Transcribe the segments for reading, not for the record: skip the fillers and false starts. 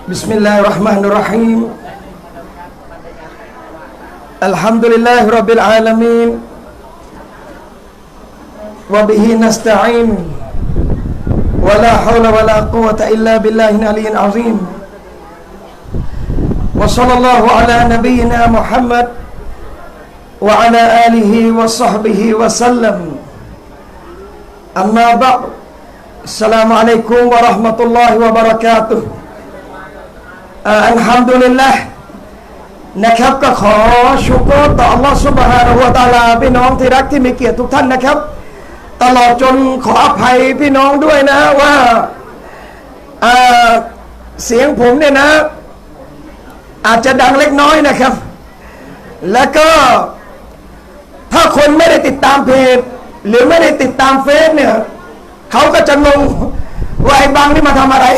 بسم الله الرحمن الرحيم الحمد لله رب العالمين وبه نستعين ولا حول ولا قوة إلا بالله العلي العظيم وصلى الله على نبينا محمد وعلى آله وصحبه وسلم أما بعد السلام عليكم ورحمة الله وبركاتهอัลฮัมดุลิลละห์นะครับก็ขอชุกรต่ออัลลอฮฺซุบฮานะฮูวะตะอาลาพี่น้องที่รักที่มีเกียรติทุกท่านนะครับตลอดจนขออภัยพี่น้องด้วยนะว่าเสียงผมเนี่ยนะอาจจะดังเล็กน้อยนะครับแล้วก็ถ้าคนไม่ได้ติดตามเพจหรือไม่ได้ติดตามเฟซเนี่ยเขาก็จะงงว่าไอ้บังนี่มาทำอะไร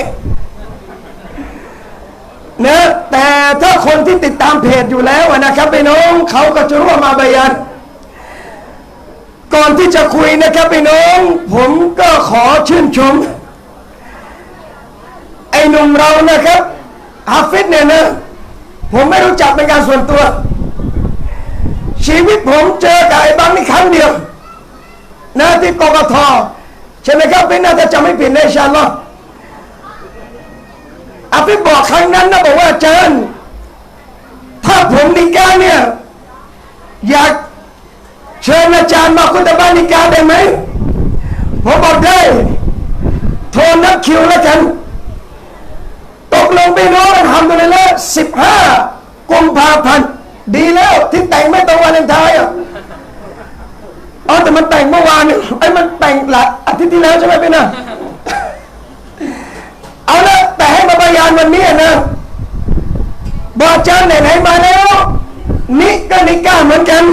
นะแต่ถ้าคนที่ติดตามเพจอยู่แล้วนะครับพี่น้องเขาก็จะรู้มาบายันก่อนที่จะคุยนะครับพี่น้องผมก็ขอชื่นชมไอ้หนุ่มเรานะครับฮาฟิซเนี่ยนะผมไม่รู้จักเป็นการส่วนตัวชีวิตผมเจอกับไอ้บังนี่ครั้งเดียวนะที่กกท.ใช่ไหมครับพี่น่าจะจำไม่ผิดนะอินชาอัลลอฮ์อาฟิบอกครั้งนั้นนะบอกว่าอาจารย์ถ้าผมนิกาเนี่ยอยากเชิญอาจารย์มาคุตบะนิกาได้ไหมผมบอกได้โทรนัดคิวแล้วกันตกลงไปน้องทำตัวเลยละ15 กุมภาพันธ์ดีแล้วที่แต่งไม่ตรงวันเลนไทน์แต่มันแต่งเมื่อวานไอ้มันแต่งหลายอาทิตย์ที่แล้วใช่ไหมพี่นะเอาละแต่ให้มาบรรยายวันนี้นะบอกอาจารย์ไหนๆมาแล้วนิกาเหมือนกัน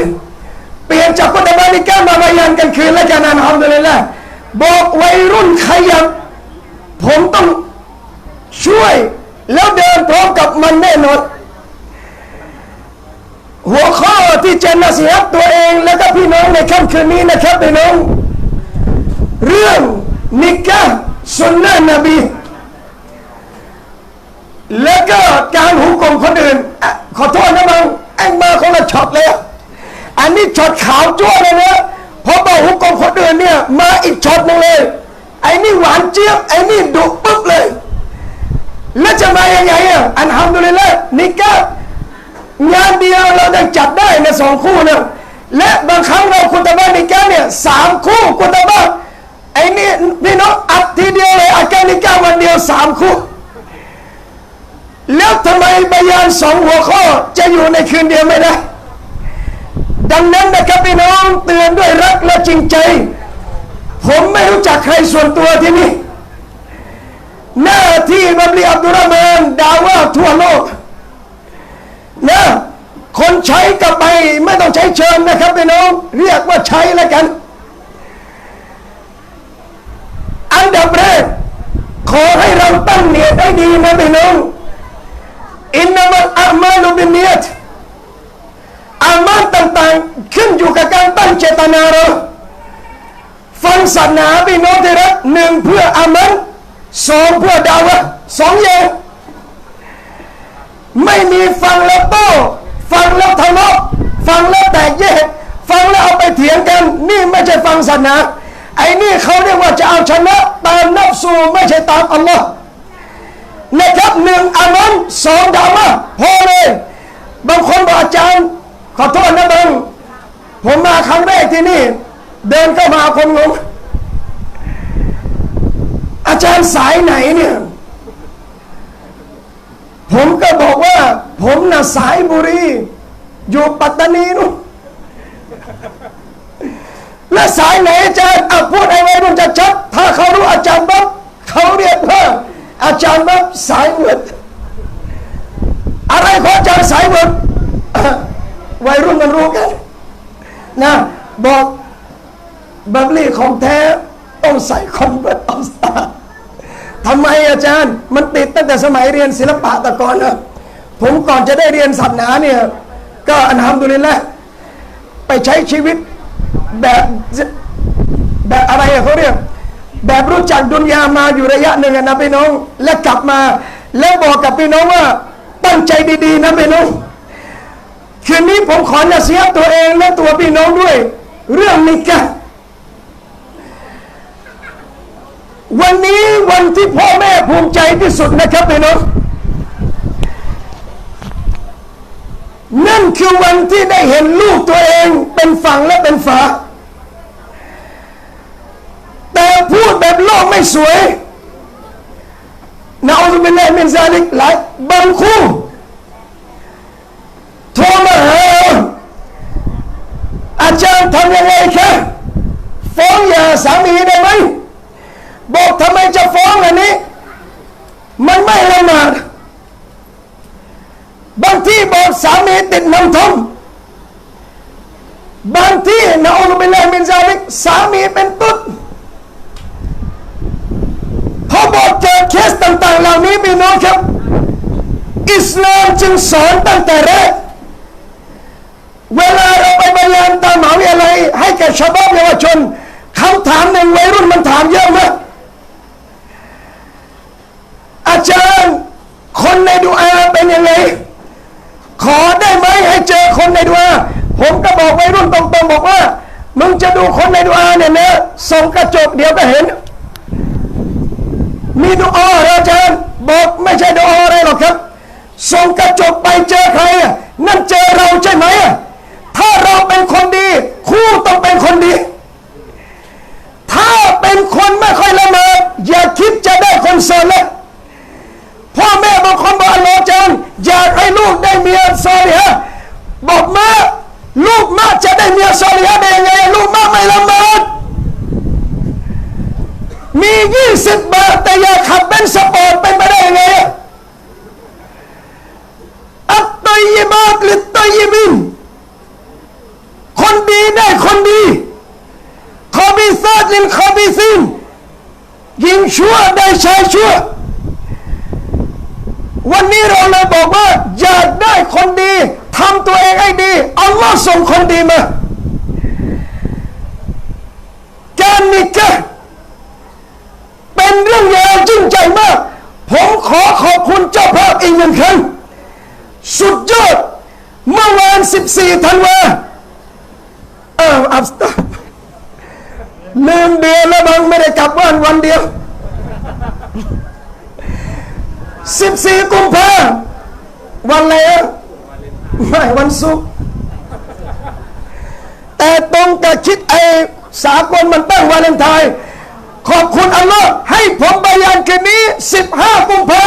เปลี่ยนจากกุตบะนิกามาบรรยายกันคืนแล้วกันอัลฮัมดุลิลละห์บอกวัยรุ่นขยับผมต้องช่วยแล้วเดินพร้อมกับมันแน่นอนหัวข้อที่จะนสีฮัตตัวเองและก็พี่น้องในค่ำคืนนี้นะครับพี่น้องเรื่องนิกะห์สุนนะห์นบีแล้วก็การหุกมคนอื่นขอโทษนะมึงไอ้มาคนละช็อตเลยอันนี้ช็อตขาวจ้วเลยนะพอบอกหุกมคนอื่นเนี่ยมาอีกช็อตนึงเลยไอ้นี่หวานเจี๊ยบไอ้นี่ดุปึ๊บเลยแล้วจะมายังไงอัลฮัมดุลิลละห์นิกะห์งานเดียวเราได้จัดได้ใน2 คู่เนี่ยและบางครั้งเรากุตบะนิกะห์เนี่ย3 คู่กุตบะไอ้นี่พี่น้องอัดทีเดียวเลยอัดการนิกะห์วันเดียว3 คู่แล้วทำไมบรรยาย2 หัวข้อจะอยู่ในคืนเดียวไม่ได้ดังนั้นนะครับพี่น้องเตือนด้วยรักและจริงใจผมไม่รู้จักใครส่วนตัวที่นี่หน้าที่บับลีอับดุลรอห์มานดาว่าทั่วโลกนะคนใช้กับไปไม่ต้องใช้เชิญนะครับพี่น้องเรียกว่าใช้แล้วกันอันดับแรกขอให้เราตั้งเนียดให้ดีนะพี่น้องอินนัมัลอามาลุบินนียตอามัลต่างๆขึ้นอยู่กับการตั้งเจตนาเราฟังศาสนาพี่น้องที่รัก1เพื่ออามัล2เพื่อดาวะ2อย่างไม่มีฟังแล้วโต้ฟังแล้วทะเลาะฟังแล้วแตกแยกฟังแล้วเอาไปเถียงกันนี่ไม่ใช่ฟังศาสนาไอ้นี่เขาเรียกว่าจะเอาชนะตามนัฟซูไม่ใช่ตามอัลลอฮ์นะครับ1อามัล2ดาวะพอเลยบางคนบอกอาจารย์ขอโทษนะบังผมมาครั้งแรกที่นี่เดินเข้ามาคนงงอาจารย์สายไหนเนี่ยผมก็บอกว่าผมน่ะสายบุรีอยู่ปัตตานีนู่นและสายไหนอาจารย์พูดให้ไว้รุ่นชัดๆถ้าเขารู้อาจารย์บังเขาเรียกว่าอาจารย์บังสายเวิร์ดอะไรของอาจารย์สายเวิร์ดวัยรุ่นมันรู้กันนะบอกบับลี่ของแท้ต้องใส่คอนเวิร์ตออสตาทำไมอาจารย์มันติดตั้งแต่สมัยเรียนศิลปะตะกอนนะผมก่อนจะได้เรียนศาสนาเนี่ยก็อัลฮัมดุลิลละห์ไปใช้ชีวิตแบบอะไรเขาเรียกแบบรู้จักดุนยามาอยู่ระยะหนึ่งนะพี่น้องและกลับมา แล้วบอกกับพี่น้องว่าตั้งใจดีๆนะพี่น้องคืนนี้ผมขอนะเสียตัวเองและตัวพี่น้องด้วยเรื่องนิกะห์วันนี้วันที่พ่อแม่ภูมิใจที่สุดนะครับพี่น้องนั่นคือวันที่ได้เห็นลูกตัวเองเป็นฝั่งและเป็นฝาแต่พูดแบบโลกไม่สวยนะอัลลอฮฺบิลลาฮิมินซาลิกหลายบางคู่โทรมาหาอาจารย์ทำยังไงคะฟ้องหย่าสามีได้ไหมบอกทำไมจะฟ้องอันนี้มันไม่ละหมาดบางที่บอกสามีติดน้ำท่อมบางที่นะอัลลอฮฺบิลลาฮิมินซาลิกสามีเป็นตุ๊ดพอบอกเจอเคสต่างๆเหล่านี้พี่น้องครับอิสลามจึงสอนตั้งแต่แรกเวลาเราไปบรรยายตามมหาวิทยาลัยให้แก่ชาวบ้านเยาวชนคำถามในวัยรุ่นมันถามเยอะมากอาจารย์คนในดุอาเป็นยังไงขอได้ไหมให้เจอคนในดุอาผมก็บอกวัยรุ่นตรงๆบอกว่ามึงจะดูคนในดุอาเนี่ยนะส่องกระจกเดี๋ยวก็เห็นมีดุอาอาจารย์บอกไม่ใช่ดุอาอะไรหรอกครับส่องกระจกไปเจอใครนั่นเจอเราใช่ไหมถ้าเราเป็นคนดีคู่ต้องเป็นคนดีถ้าเป็นคนไม่ค่อยละเมออย่าคิดจะได้คนโสดเลยพ่อแม่บางคนบอกอัลลอฮฺจังอยากให้ลูกได้เมียซอลิฮะห์บอกมาลูกมาจะได้เมียซอลิฮะห์ได้ยังไงลูกมาไม่ละเมอมี20 บาทแต่อยากขับเบนซ์สปอร์ตเป็นไปได้ยังไงอัตตัยยิบาตลิตตัยยิบินคนดีได้คนดีคอบิซาตลินคอบิซินหญิงชั่วได้ชายชั่ววันนี้เราเลยบอกว่าอยากได้คนดีทำตัวเองให้ดีอัลลอฮ์ส่งคนดีมาการนิกะห์เป็นเรื่องยาวยิ่งใหญ่มากผมขอบคุณเจ้าภาพอีกหนึ่งครั้งสุดยอดเมื่อวาน14 ธันวาอับสตาลืมเดือนแล้วบางไม่ได้กลับบ้านวันเดียว14 กุมภาวันอะไรไม่วันศุกร์แต่ตรงกับคิดสากลมันตั้งวาเลนไทน์ขอบคุณอัลลอฮ์ให้ผมบรรยายคืนนี้15 กุมภา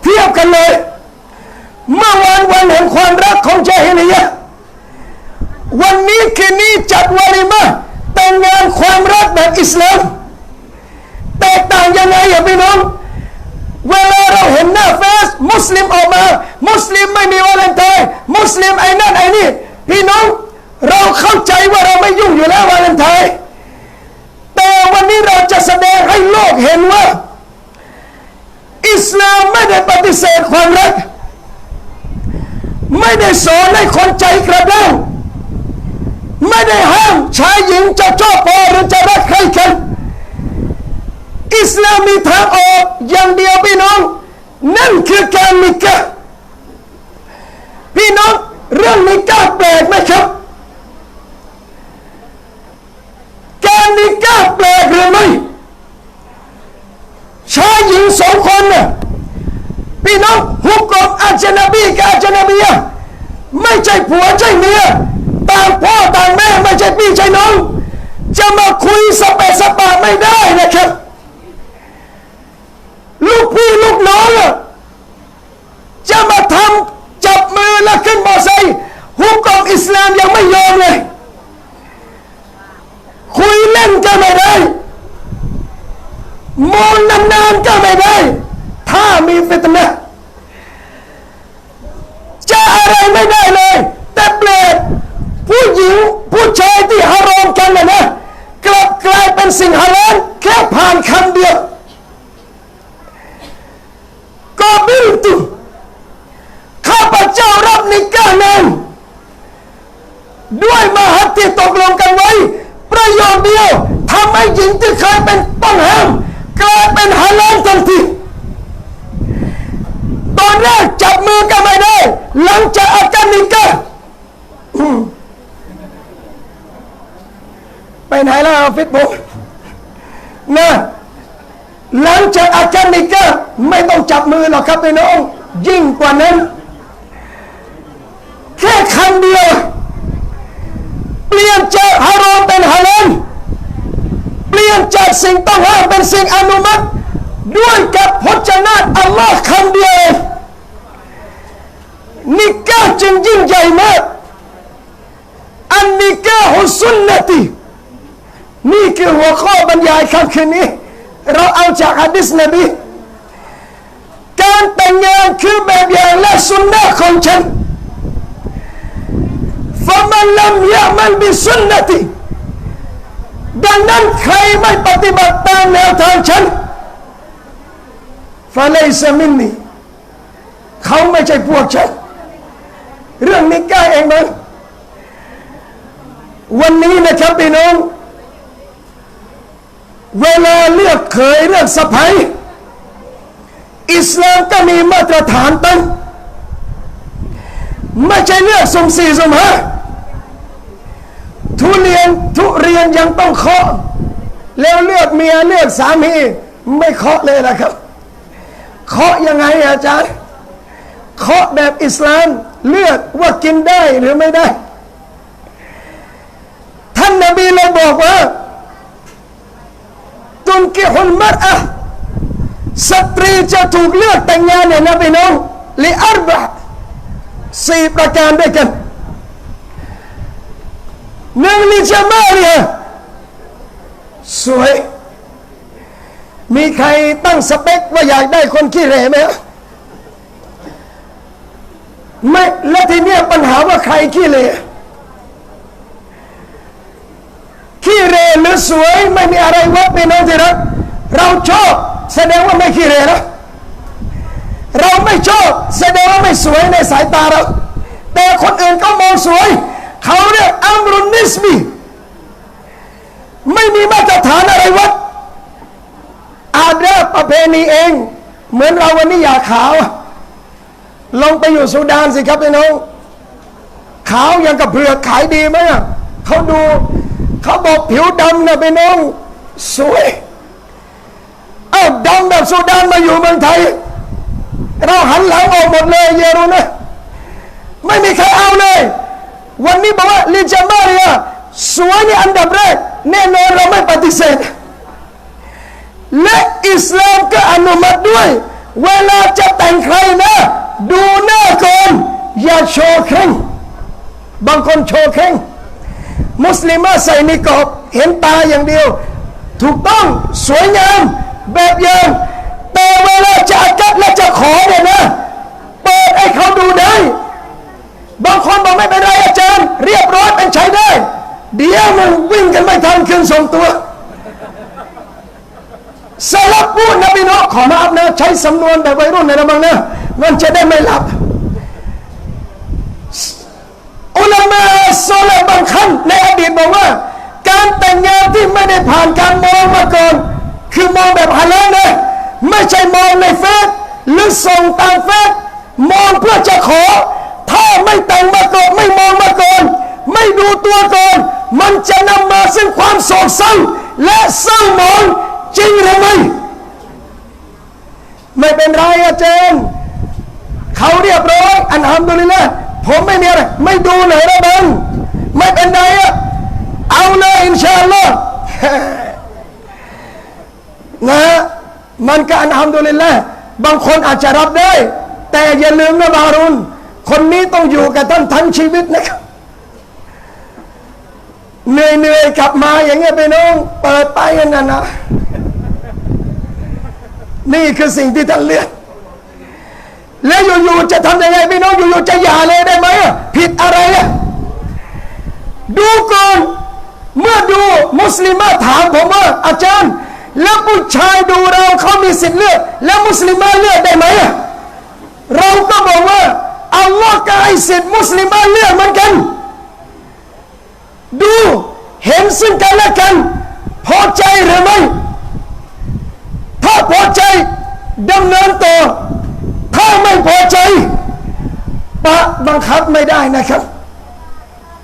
เทียบกันเลยเมื่อวันแห่งความรักของญาฮิลิยะห์วันนี้คืนนี้จัดวาลิมะห์แต่งงานความรักแบบอิสลามแตกต่างยังไงพี่น้องเวลาเราเห็นหน้าเฟซมุสลิมออกมามุสลิมไม่มีวาเลนไทน์มุสลิมไอ้นั่นไอ้นี่พี่น้องเราเข้าใจว่าเราไม่ยุ่งอยู่แล้ววาเลนไทน์แต่วันนี้เราจะแสดงให้โลกเห็นว่าอิสลามไม่ได้ปฏิเสธความรักไม่ได้สอนให้คนใจกระด้างไม่ได้ห้ามชายหญิงจะชอบพอหรือจะรักใครกันอิสลามมีทางออกอย่างเดียวพี่น้องนั่นคือการนิกะห์พี่น้องเรื่องนิกะห์แปลกไหมครับการนิกะห์แปลกหรือไม่ชายหญิง2 คนน่ะพี่น้องฮุกกลมอัจนบีกับอัจนบียะไม่ใช่ผัวใช่เมียต่างพ่อต่างแม่ไม่ใช่พี่ใช่น้องจะมาคุยสเปสปะไม่ได้นะครับลูกพี่ลูกน้องจะมาทำจับมือแล้วขึ้นมอไซค์ฮุกกลมอิสลามยังไม่ยอมเลยคุยเล่นก็ไม่ได้มองนานๆก็ไม่ได้ถ้ามีฟิตนะห์จะอะไรไม่ได้เลยแต่แปลกผู้หญิงผู้ชายที่ฮารอมกันนะกลับกลายเป็นสิ่งฮาลาลแค่ผ่านคำเดียวก็บิลตุข้าพเจ้ารับนิกะห์นั้นด้วยมหัตที่ตกลงกันไว้ประโยชน์เดียวทำให้หญิงที่เคยเป็นต้องห้ามกลายเป็นฮาลา หลังจากอาการนิกะไปไหนแล้วฟิตบุ๊กนะหลังจากอาการนิกะไม่ต้องจับมือหรอกครับพี่น้องยิ่งกว่านั้นแค่คำเดียวเปลี่ยนจากฮารอมเป็นฮาลาลเปลี่ยนจากสิ่งต้องห้ามเป็นสิ่งอนุมัติด้วยกับพจนานุอัลลอฮ์คำเดียวนิกะจึงยิ่งใหญ่มากอันนิกะฮุสุนนะตินี่คือหัวข้อบรรยายค่ำคืนนี้เราเอาจากหะดีษนบีการแต่งงานคือแบบอย่างและสุนนะของฉันفمن لم يعمل بسنتي ดังนั้นใครไม่ปฏิบัติตามแนวทางฉัน فليس مني เขาไม่ใช่พวกฉันเรื่องนี้แก้เองมั้ยวันนี้นะครับพี่น้องเวลาเลือกเขยเลือกสะใภ้อิสลามก็มีมาตรฐานตั้งไม่ใช่เลือกสุ่มสี่สุ่มห้าทุเรียนยังต้องเคาะแล้วเลือกเมียเลือกสามีไม่เคาะเลยนะครับเคาะยังไงอาจารย์เคาะแบบอิสลามเลือกว่ากินได้หรือไม่ได้ท่านนบีเราบอกว่าตุนกิฮุลมัรอะห์สตรีจะถูกเลือกแต่งงานเนี่ยนะพี่น้องลิอัรบะ4ประการด้วยกันหนึ่งลิจามาลีสวยมีใครตั้งสเปคว่าอยากได้คนขี้เหร่ไหมไม่และทีนี้ปัญหาว่าใครขี้เหร่ขี้เหร่หรือสวยไม่มีอะไรวัดพี่น้องที่รักเราชอบแสดงว่าไม่ขี้เหร่นะเราไม่ชอบแสดงว่าไม่สวยในสายตาเราแต่คนอื่นก็มองสวยเขาเรียกอัมรุนนิสบีไม่มีมาตรฐานอะไรวัดอาจจะประเพณีเองเหมือนเราวันนี้อยากขาวลงไปอยู่ซูดานสิครับพี่น้องขาวอย่างกับเผือกขายดีไหมเขาดูเขาบอกผิวดำนะพี่น้องสวยดำแบบซูดานมาอยู่เมืองไทยเราหันหลังออกหมดเลยเยรูนะไม่มีใครเอาเลยวันนี้บอกว่าลิจามาเรียสวยในอันดับแรกแน่นอนเราไม่ปฏิเสธและอิสลามก็อนุมัติด้วยเวลาจะแต่งใครนะดูหน้าก่อนอย่าโชว์แข้งบางคนโชว์แข้งมุสลิมใส่นิกอบเห็นตาอย่างเดียวถูกต้องสวยงามแบบอย่างแต่เวลาจะอากัดและจะขอเนี่ยนะเปิดให้เขาดูได้บางคนบอกไม่เป็นไรอาจารย์เรียบร้อยเป็นใช้ได้เดี๋ยวมันวิ่งกันไม่ทันคืนส่งตัวสลับพูดนะพี่น้องขอมาอัพนะใช้สำนวนแบบวัยรุ่นในระบังนะมันจะได้ไม่หลับอุลามะซอเลห์บางท่านในอดีตบอกว่าการแต่งงานที่ไม่ได้ผ่านการมองมาก่อนคือมองแบบฮาลาลนะไม่ใช่มองในเฟซหรือส่งตามเฟซมองเพื่อจะขอถ้าไม่แต่งมาก่อนไม่มองมาก่อนไม่ดูตัวก่อนมันจะนำมาซึ่งความโศกเศร้าและเศร้าหมองจริงหรือไม่เป็นไรอาจารย์เขาเรียบร้อยอัลฮัมดุลิลละห์ผมไม่มีอะไรไม่ดูหน่อยนะบังไม่เป็นไรเอาเลยอินชาอัลลอฮ์นะมันก็อัลฮัมดุลิลละห์บางคนอาจจะรับได้แต่อย่าลืมนะบารุนคนนี้ต้องอยู่กับท่านทั้งชีวิตนะครับเหนื่อยกลับมาอย่างเงี้ยไปน้องเปิดไปอย่างนั้นนะนี่คือสิ่งที่ท่านเลือกแล้วอยู่ๆจะทำยังไงพี่น้องอยู่ๆจะหย่าเลยได้ไหมผิดอะไรดูก่อนเมื่อดูมุสลิมถามผมว่าอาจารย์แล้วผู้ชายดูเราเขามีสิทธิ์เลือกแล้วมุสลิมเลือกได้ไหมเราก็บอกว่าอัลลอฮ์ก็ให้สิทธิ์มุสลิมเลือกเหมือนกันดูเห็นซึ่งกันและกันพอใจหรือไม่ถ้าพอใจดำเนินต่อถ้าไม่พอใจปะ บังคับไม่ได้นะครับ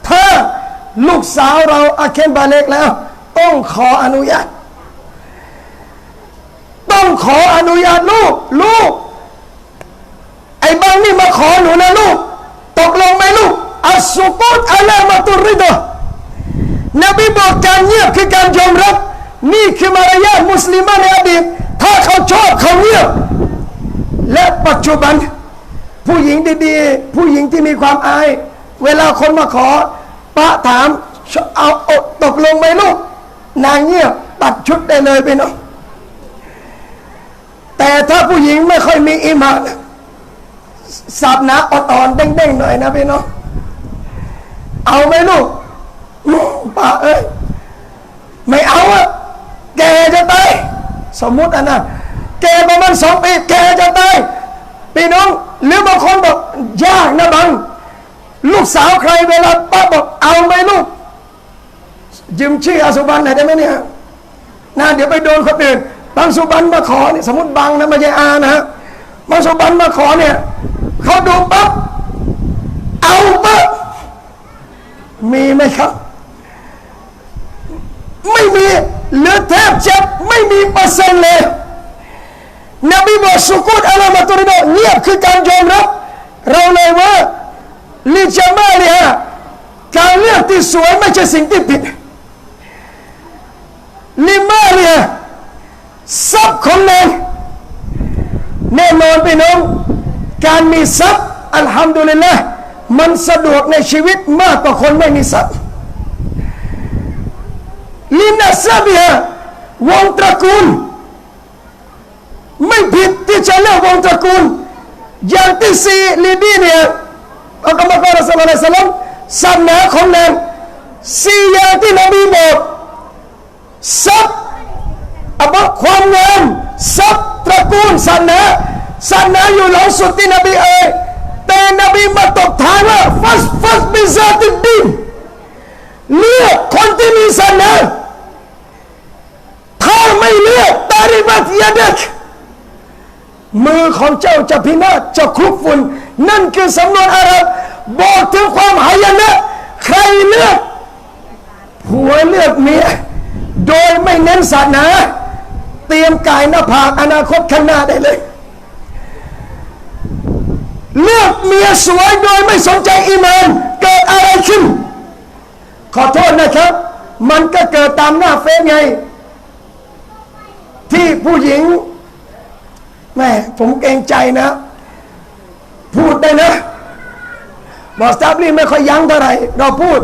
ถ้าลูกสาวเราอาเคมบาเล็กแล้วต้องขออนุญาตลูกไอ้บางนี่มาขอหนูนะลูกตกลงไหมลูกอัสซุกุตอะลามาตุริดะนบีบอกการเงียบคือการยอมรับนี่คือมารยาทมุสลิมในอดีตถ้าเขาชอบเขาเงียบและปัจจุบันผู้หญิงดีๆผู้หญิงที่มีความอายเวลาคนมาขอปะถามเอาตกลงไหมลูกนางเงียบตัดชุดได้เลยไปเนาะแต่ถ้าผู้หญิงไม่ค่อยมีอีหม่านสับหนาอ่อนๆเด้งๆหน่อยนะพี่น้องเอาไหมลูกป้าเอ้ยไม่เอาอะแกจะตายสมมุตินะแกประมาณ2 ปีแกจะตายพี่น้องหรือบางคนบอกยากนะบังลูกสาวใครเวลาป้าบอกเอาไหมลูกยืมชื่ออาสุบันหน่อยได้ไหมเนี่ยนะเดี๋ยวไปโดนคนอื่นบางสุบันมาขอเนี่ยสมมติบางนะไม่ใช่อานะบางสุบันมาขอเนี่ยเขาดูปั๊บเอาปั๊บมีไหมครับไม่มีหรือแทบจะไม่มีเปอร์เซ็นต์เลยนบีบอกสุกุตอะลามาตุริดะเงียบคือการยอมรับเราเลยว่าลิจามาลีฮะการเลือกที่สวยไม่ใช่สิ่งที่ผิดลิมาลีฮะทรัพย์ของนางแน่นอนพี่น้องการมีทรัพย์อัลฮัมดุลิลละห์มันสะดวกในชีวิตมากกว่าคนไม่มีทรัพย์ลินาซาบิฮะวงตระกูลไม่ผิดที่จะเลือกวงตระกูลอย่างที่สี่ลิบีเนี่ยอัลกุรอานอัลลอฮฺ ศาสนาของนาง4 อย่างที่นบีบอกทรัพย์ความงามทรัพย์ตระกูลศาสนาอยู่หลังสุดที่นบีแต่นบีมาตบท้ายว่าฟัสบิซาติดดีนเลือกคนที่มีศาสนาถ้าไม่เลือกตาริบัตยาเด็กมือของเจ้าจะพินาศจะคลุกฝุ่นนั่นคือสำนวนอาหรับบอกถึงความหายนะใครเลือกผัวเลือกเมียโดยไม่เน้นศาสนาเตรียมกายหน้าผากอนาคตข้างหน้าได้เลยเลือกเมียสวยโดยไม่สนใจอีมานเกิดอะไรขึ้นขอโทษนะครับมันก็เกิดตามหน้าเฟซไงที่ผู้หญิงแม่ผมเกรงใจนะพูดได้นะบอกสตาฟลี่ไม่ค่อยยั้งเท่าไหร่เราพูด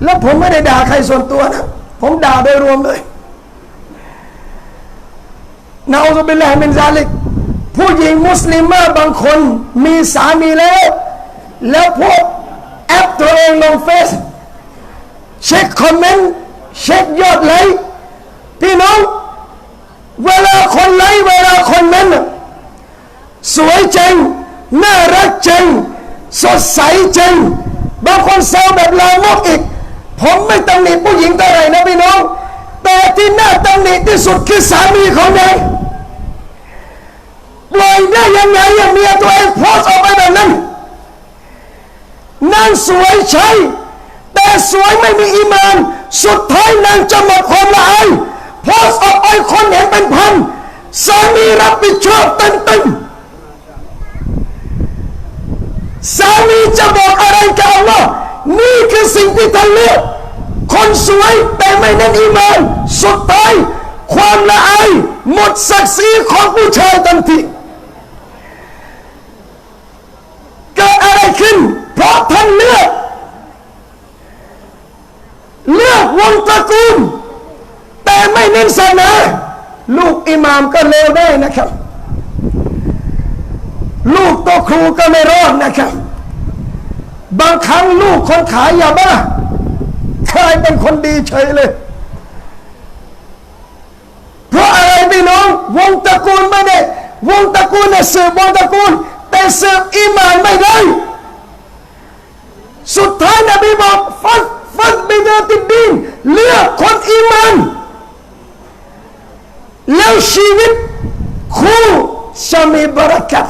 แล้วผมไม่ได้ด่าใครส่วนตัวนะผมด่าโดยรวมเลยนะอูซุบิลลาฮิมินซาลิกผู้หญิงมุสลิมบางคนมีสามีแล้วพวกแอปตัวเองลงเฟซเช็คคอมเมนต์เช็คยอดไลค์พี่น้องเวลาคนไลค์เวลาคนเมนต์สวยจังน่ารักจังสดใสจังบางคนแซวแบบลามกอีกผมไม่ตำหนิผู้หญิงเท่าไหร่นะพี่น้องแต่ที่น่าตำหนิที่สุดคือสามีของนางปล่อยได้ยังไงเมียตัวเองโพสออกไปแบบนั้นนางสวยใช่แต่สวยไม่มีอีมานสุดท้ายนางจะหมดความละอายโพสออกไปคนเห็นเป็นพันสามีรับผิดชอบเต็มสามีจะบอกอะไรกับอัลลอฮ์นี่คือสิ่งที่ท่านเลือกคนสวยแต่ไม่เน้นอีมานสุดท้ายความละอายหมดศักดิ์ศรีของผู้ชายทันทีเกิดอะไรขึ้นเพราะท่านเลือกวงตระกูลแต่ไม่เน้นศาสนาลูกอิหม่ามก็เลวได้นะครับลูกโตครูก็ไม่รอดนะครับบางครั้งลูกคนขายยาบ้ากลายเป็นคนดีเฉยเลยเพราะอะไรพี่น้องวงตระกูลไม่ได้วงตระกูลเนี่ยสืบวงตระกูลแต่สืบอีหม่านไม่ได้สุดท้ายนบีบอกฟัดบิดาติดดีนเลือกคนอีหม่านแล้วชีวิตคู่จะมีบารักัต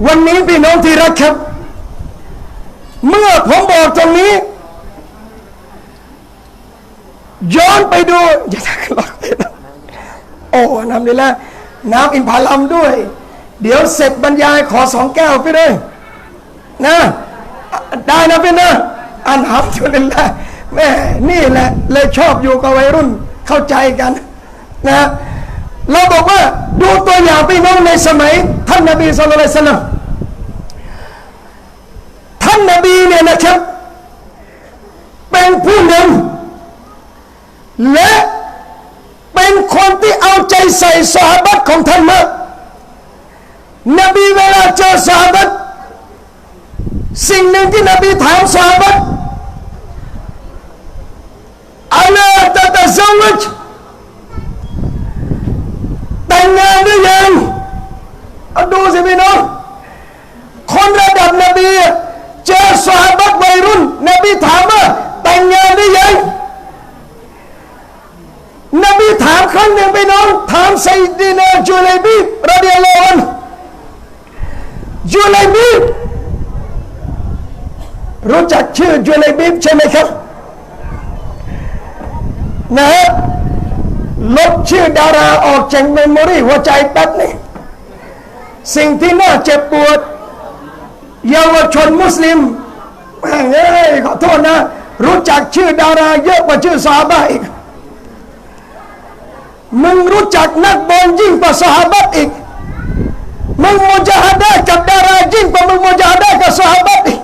วันนี้พี่น้องที่รักครับเมื่อผมบอกตรงนี้ย้อนไปดูอย่าทักหรอกโอ้น้ำดีแล้วน้ำอินทผลัมด้วยเดี๋ยวเสร็จบรรยายขอ2 แก้วพี่เลยนะได้นะพี่นะอันฮับจุลินละแม่นี่แหละเลยชอบอยู่กับวัยรุ่นเข้าใจกันนะเราบอกว่าดูตัวอย่างพี่น้องในสมัยท่านนบีศ็อลลัลลอฮุอะลัยฮิวะซัลลัมท่านนบีเนี่ยนะครับเป็นผู้นำและเป็นคนที่เอาใจใส่ซอฮาบะห์ของท่านมากนบีเวลาเจอซอฮาบะห์สิ่งหนึ่งที่นบีถามซอฮาบะห์อะลาตะตะซะวัจแต่งงานหรือยังเอาดูสิพี่น้องคนระดับนบีเจอซอฮาบะห์วัยรุ่นนบีถามว่าแต่งงานหรือยังนบีถามครั้งหนึ่งพี่น้องถามไซดีนาจุลัยบีบรดิยัลลอฮุอันฮุจุลัยบีบรู้จักชื่อจุลัยบีบใช่ไหมครับนะฮะลบชื่อดาราออกจากเมมโมรีหัวใจแป๊บนี่สิ่งที่น่าเจ็บปวดเยาวชนมุสลิมเฮ้ยขอโทษนะรู้จักชื่อดาราเยอะกว่าชื่อซอฮาบะห์อีกมึงรู้จักนักบอลยิ่งกว่าซอฮาบะห์อีกมึงมุจาฮะดะห์กับดารายิ่งกว่ามึงมุจาฮะดะห์กับซอฮาบะห์อีก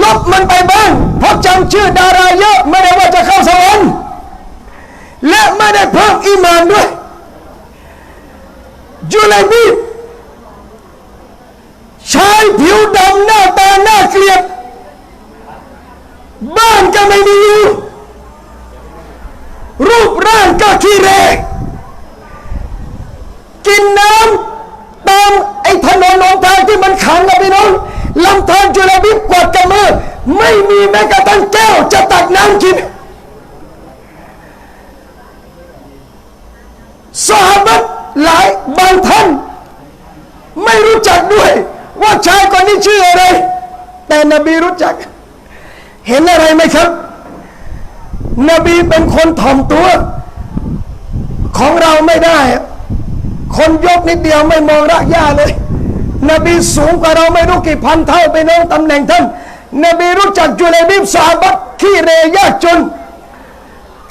ลบมันไปบ้างเพราะจำชื่อดาราเยอะไม่ได้ว่าจะเข้าสวรรค์และไม่ได้เพิ่มอีหม่านด้วยจุลัยบีบชายผิวดำหน้าตาน่าเกลียดบ้านก็ไม่มีอยู่รูปร่างก็ขี้เหร่กินน้ำตามไอ้ถนนหนทางที่มันขังนะพี่น้องลำธารจุลัยบีบกวาดกับมือไม่มีแม้กระทั่งแก้วจะตักน้ำกินซอฮาบะห์หลายบางท่านไม่รู้จักด้วยว่าชายคนนี้ชื่ออะไรแต่นบีรู้จักเห็นอะไรไหมครับนบีเป็นคนถ่อมตัวของเราไม่ได้คนยกนิดเดียวไม่มองรากหญ้าเลยนบีสูงกว่าเราไม่รู้กี่พันเท่าไปน้องตำแหน่งท่านนบีรู้จักจุลัยบีบซอฮาบะห์ขี้เหร่ยากจน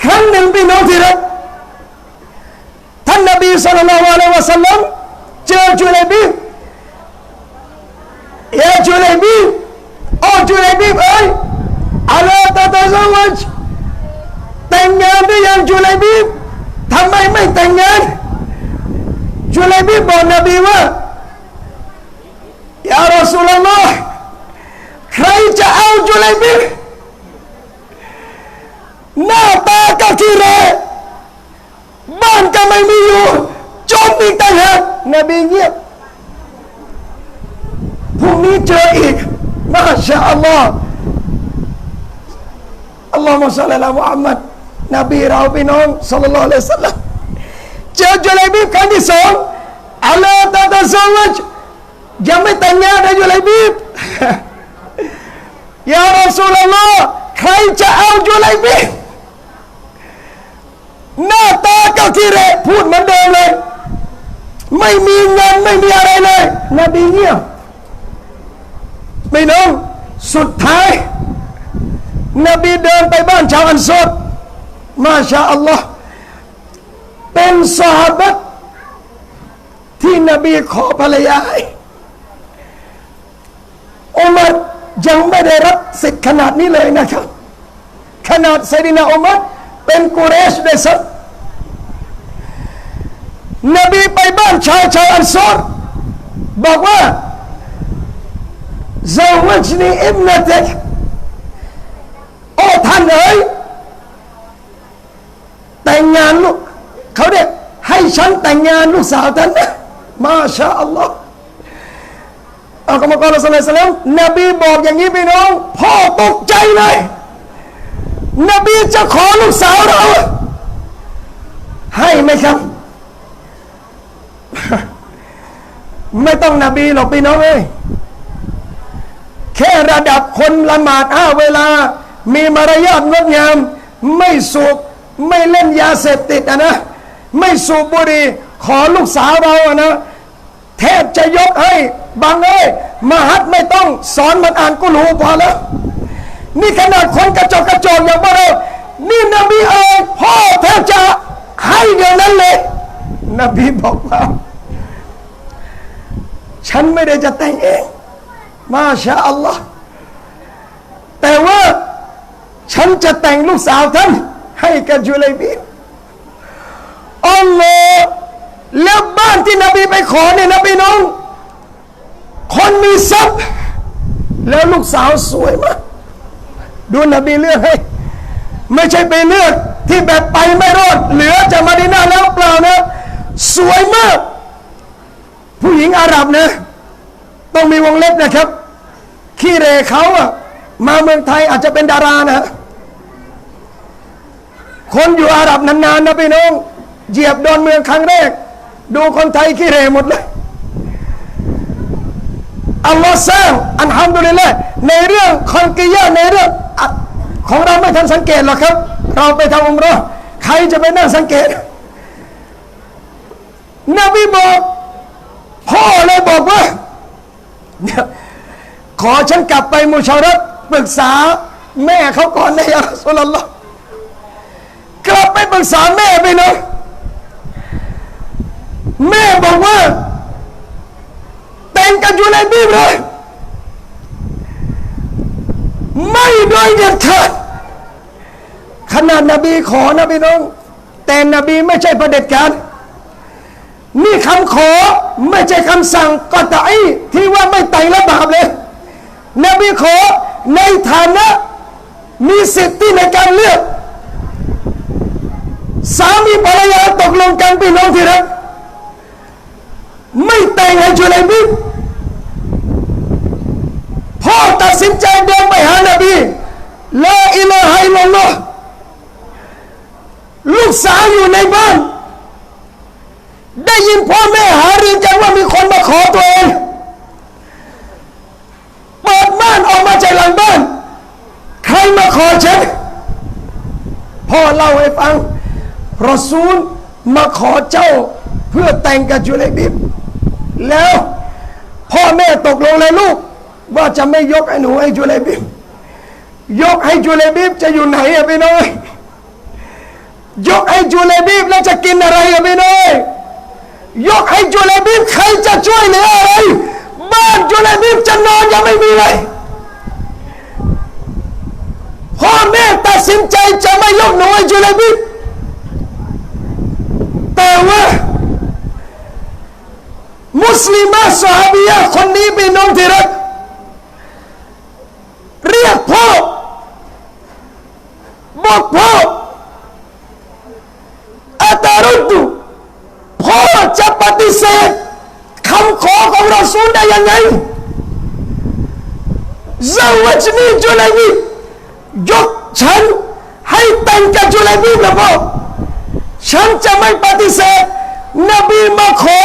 ครั้งหนึ่งพี่น้องที่รักท่านนบีศ็อลลัลลอฮุอะลัยฮิวะซัลลัมเจอจุลัยบีบจุลัยบีบโอ้จุลัยบีบเอ้ยอะลาตะตะซะวัจแต่งงานหรือยังจุลัยบีบทำไมไม่แต่งงานจุลัยบีบบอกนบีว่ายารอซูลุลลอฮ์ใครจะเอาจุลัยบีบหน้าตาก็ขี้เหร่บ้านก็ไม่มีอยู่จนอีกต่างหากนบีเงียบพรุ่งนี้เจออีกมาชาอัลลอฮ์อัลลอฮุมะศ็อลลิอะลามุฮัมมัดนบีเราพี่น้องศ็อลลัลลอฮุอะลัยฮิวะซัลลัมเจอจุลัยบีบครั้งที่2อะลาตะตะซะวัจยังไม่แต่งงานนะจุลัยบีบยารอซูลุลลอฮ์ใครจะเอาจุลัยบีบหน้าตาก็ขี้เหร่พูดเหมือนเดิมเลยไม่มีเงินไม่มีอะไรเลยนบีเงียบไม่น้องสุดท้ายนบีเดินไปบ้านชาวอันซอรมาชาอัลลอฮ์เป็นซอฮาบะห์ที่นบีขอภรรยาอุมัรยังไม่ได้รับสิทธิ์ขนาดนี้เลยนะครับขนาดไซดีนาอุมัรเป็นกุเรชได้สักนบีไปบ้านชาวอันซอรบอกว่าซาวัจนีอิบนะตักโอ้ท่านเอ๋ยแต่งงานลูกเขาเรียกให้ฉันแต่งงานลูกสาวท่านนะมาชาอัลลอฮ์อัลกุรอานศ็อลลัลลอฮุอะลัยฮิวะซัลลัมนบีบอกอย่างนี้พี่น้องพ่อตกใจเลยนบีจะขอลูกสาวเราให้ไหมครับ ไม่ต้องนบีหรอกพี่น้องเอ้ยแค่ระดับคนละหมาด5 เวลามีมารยาทงดงามไม่สูบไม่เล่นยาเสพติดนะไม่สูบบุหรี่ขอลูกสาวเรานะแทบจะยกให้บางเอ้ยมหัดไม่ต้องสอนมันอ่านกุรอานพอแล้วนี่ขนาดคนกระจอกอย่างพวกเรานี่นบีพ่อแทบจะให้เดี๋ยวนั้นเลยนบีบอกว่าฉันไม่ได้จะแต่งเองมาชาอัลลอฮ์แต่ว่าฉันจะแต่งลูกสาวท่านให้กับจุลัยบีบอัลลอฮ์แล้วบ้านที่นบีไปขอเนี่ยนะพี่น้องคนมีทรัพย์แล้วลูกสาวสวยมากดูนบีเลือกให้ไม่ใช่ไปเลือกที่แบบไปไม่รอดเหลือจากมะดีนะห์แล้วเปล่านะสวยมากผู้หญิงอาหรับนะต้องมีวงเล็บนะครับขี้เรเขาอะมาเมืองไทยอาจจะเป็นดารานะคนอยู่อาหรับนานๆนะพี่น้องเหยียบดอนเมืองครั้งแรกดูคนไทยขี้เรหมดเลยอัลลอฮ์สร้างอัลฮัมดุลิลละห์ในเรื่องคอนกิยะในเรื่องของเราไม่ทันสังเกตหรอกครับเราไปทำอุมเราะห์ใครจะไปนั่งสังเกตนบีบอกพ่อเลยบอกว่าขอฉันกลับไปมุชารัตปรึกษาแม่เขาก่อนนะยารัสซูลุลลอฮ์กลับไปปรึกษาแม่ไปเลยแม่บอกว่าแต่งกับจุลัยบีบเลยไม่โดยเด็ดขาดขนาดนบีขอนะพี่น้องแต่นบีไม่ใช่ประเด็จการนี่คำขอไม่ใช่คำสั่งกอตะอีที่ว่าไม่แต่งแล้วบาปเลยนบีขอในฐานะมีสิทธิในการเลือกสามีภรรยาตกลงกันพี่น้องที่รักไม่แต่งให้จุลัยบีบพ่อตัดสินใจเดินไปหานบีลาอิลาฮะอิลลัลลอฮ์ลูกสาวอยู่ในบ้านได้ยินพ่อแม่หารือกันว่ามีคนมาขอตัวเองเปิดบ้านออกมาจากหลังบ้านใครมาขอฉันพ่อเล่าให้ฟังรอซูลมาขอเจ้าเพื่อแต่งกับจุลัยบีบแล้วพ่อแม่ตกลงเลยลูกว่าจะไม่ยกไอ้หนูให้จุลัยบีบยกให้จุลัยบีบจะอยู่ไหนอะพี่น้อยยกให้จุลัยบีบแล้วจะกินอะไรอะพี่น้อยยกให้จุลัยบีบใครจะช่วยเหลืออะไรบ้านจุลัยบีบจะนอนยังไม่มีเลยพ่อแม่ตัดสินใจจะไม่ยกหนูให้จุลัยบีบแต่ว่ามุสลิมะซอฮาบียะคนนี้พี่น้องที่รักเรียกพ่อบอกพ่ออัตารุดพ่อจะปฏิเสธคำขอของรอซูลได้ยังไงซาวัจนีจุลัยบีบยกฉันให้แต่งกับจุลัยบีบนะพ่อฉันจะไม่ปฏิเสธนบีมาขอ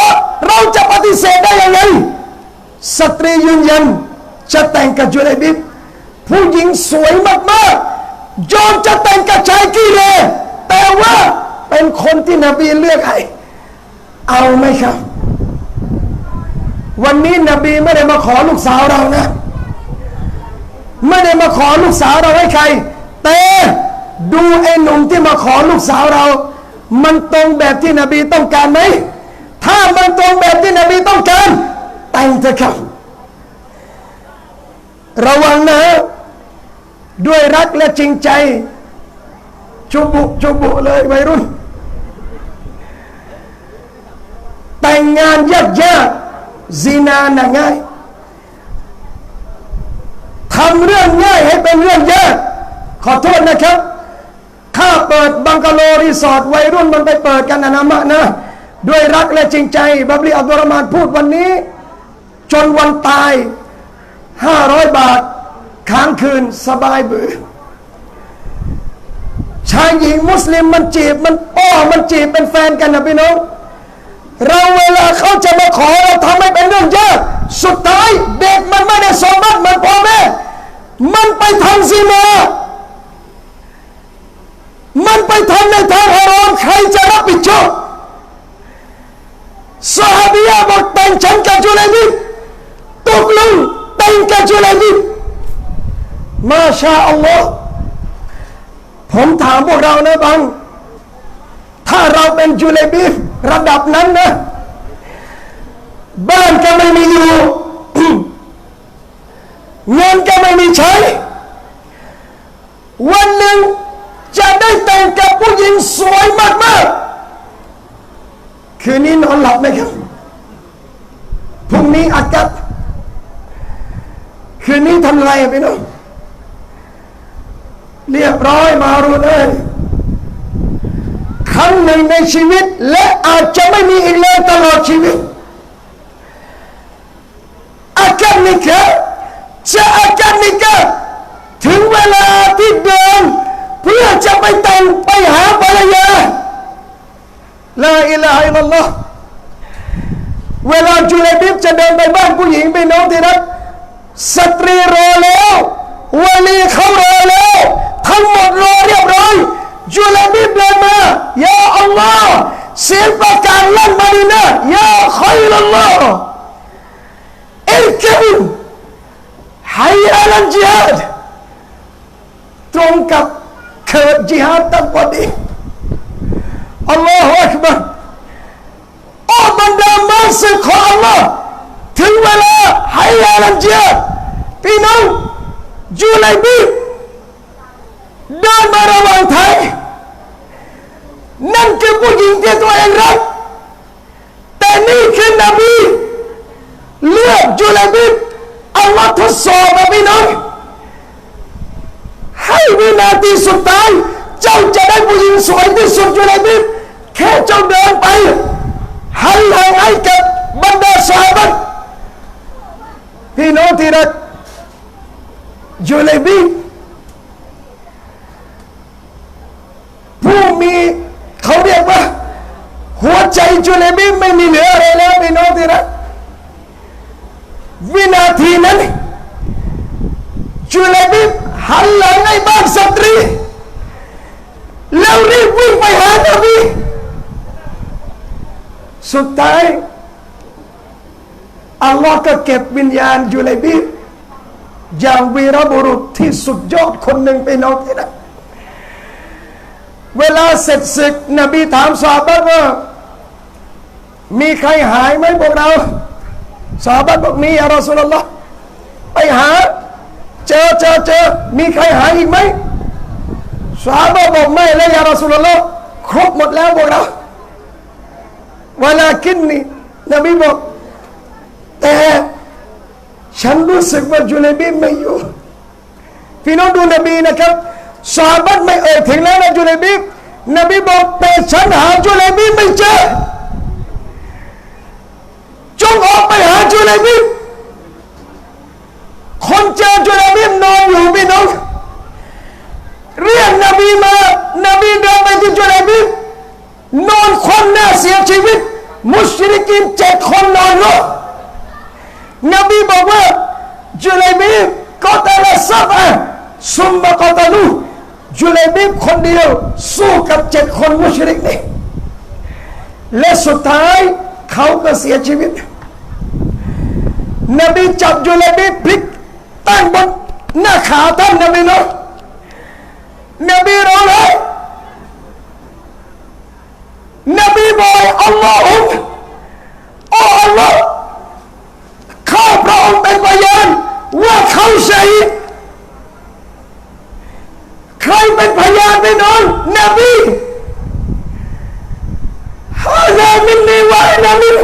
เราจะปฏิเสธได้ยังไงสตรียืนยันจะแต่งกับจุลัยบีบผู้หญิงสวยมากๆยอมจะแต่งกับชายขี้เหร่แต่ว่าเป็นคนที่นบีเลือกให้เอาไหมครับวันนี้นบีไม่ได้มาขอลูกสาวเรานะไม่ได้มาขอลูกสาวเราให้ใครแต่ดูไอ้หนุ่มที่มาขอลูกสาวเรามันตรงแบบที่นบีต้องการไหมถ้ามันตรงแบบที่นบีต้องการแต่งเถอะครับระวังนะด้วยรักและจริงใจชุบุเลยวัยรุ่นแต่งงานยากซินาน่ะง่ายทำเรื่องง่ายให้เป็นเรื่องยากขอโทษนะครับถ้าเปิดบังกะโลรีสอร์ทวัยรุ่นมันไปเปิดกันนะมะนะด้วยรักและจริงใจบับลีอับดุลรอห์มานพูดวันนี้จนวันตาย500 บาทค้างคืนสบายบือชายหญิงมุสลิมมันจีบมันมันจีบเป็นแฟนกันนะพี่น้องเราเวลา เขาจะมาขอเราทำให้เป็นเรื่องยากสุดท้ายเด็กมันไม่ได้สมบัติมันพ่อแม่มันไปทำซินามันไปทำในทางฮารอมใครจะรับผิดชอบซอฮาบียะบอกแต่งฉันกับจุลัยบิบตกลงแต่งกับจุลัยบิบมาชาอัลลอฮ์ผมถามพวกเรานะบังถ้าเราเป็นจุลัยบิบระดับนั้นนะบ้านก็ไม่มีอยู่ เงินก็ไม่มีใช้วันหนึ่งจะได้แต่งกับผู้หญิงสวยมากๆคืนนี้นอนหลับไหมครับพรุ่งนี้อากาศคืนนี้ทำไรพี่น้องเรียบร้อยมารู้เลยครั้งหนึ่งในชีวิตและอาจจะไม่มีอีกเลยตลอดชีวิตอาการนิกะจะอาการนิกะถึงเวลาที่เดินเพื่อจะไปแต่งไปหาภรรยาลาอิลาฮะอิลลัลลอฮ์เวลาจุลัยบิบจะเดินไปบ้านผู้หญิงไปน้องที่รักสตรีรอแล้ววะลีเขารอแล้วทั้งหมดรอเรียบร้อยจุลัยบิบเดินมายาอัลลอฮ์เสียงประกาศลั่นมาดีนะยาขัยลัลลอฮ์อิลกิบฮัยอัลจิฮาดตรงกับเกิดจิฮาดตั้งพอดีอัลลอฮฺอักบัรโอ้บรรดามาสึกของอัลลอฮ์ถึงเวลาฮัยอัลจิฮาดพี่น้องจุลัยบิบเดินมาระหว่างทางนั่นคือผู้หญิงที่ตัวเองรักแต่นี่คือนบีเลือกจุลัยบิบอัลลอฮ์ทดสอบพี่น้องให้วินาทีสุดท้ายเจ้าจะได้ผู้หญิงสวยที่สุดจุลัยบิบแค่เจ้าเดินไปหันหลังให้กับบรรดาซอฮาบะห์พี่น้องที่รักจุลัยบิบผู้มีเขาเรียกว่าหัวใจจุลัยบิบไม่มีเหลืออะไรแล้วพี่น้องที่รักวินาทีนั้นจุลัยบิบหันหลังให้บ้านสตรีแล้วรีบวิ่งไปหานบีสุดท้ายอัลลอฮ์ก็เก็บวิญญาณจุลัยบิบอย่างวีรบุรุษที่สุดยอดคนหนึ่งไปน้องที่นั่นเวลาเสร็จศึกนบีถามซอฮาบะห์ว่ามีใครหายไหมพวกเราซอฮาบะห์บอกมียารอซูลุลลอฮ์ไปหาเจอมีใครหายอีกไหมซอฮาบะห์บอกไม่แล้วยารอซูลุลลอฮ์ครบหมดแล้วพวกเราวะลากินนี่นบีบอกแต่ฉันรู้สึกว่าจุลัยบิบไม่อยู่พี่น้องดูนบีนะครับซอฮาบะห์ไม่เอ่ยถึงแล้วนะจุลัยบิบนบีบอกแต่ฉันหาจุลัยบิบไม่เจอจงออกไปหาจุลัยบิบคนเจอจุลัยบิบนอนอยู่พี่น้องเรียกนบีมานบีเดินไปที่จุลัยบิบนอนคว่ำหน้าเสียชีวิตมุชริกีน7 คนนอนรอนบีบอกว่าจุลัยบิบก็แต่ละซับซุมบะกอตาลูจุลัยบิบคนเดียวสู้กับ7 คนมุชริกนี่และสุดท้ายเขาก็เสียชีวิตนบีจับจุลัยบิบพลิกตั้งบนหน้าขาท่านนบีร้องไห้นบีบอกอัลลอฮฺโอ้อัลลอฮฺข้าพระองค์เป็นพยานว่าเขาใช่ใครเป็นพยานพี่น้องนบีฮาซามินนีวะนะมิน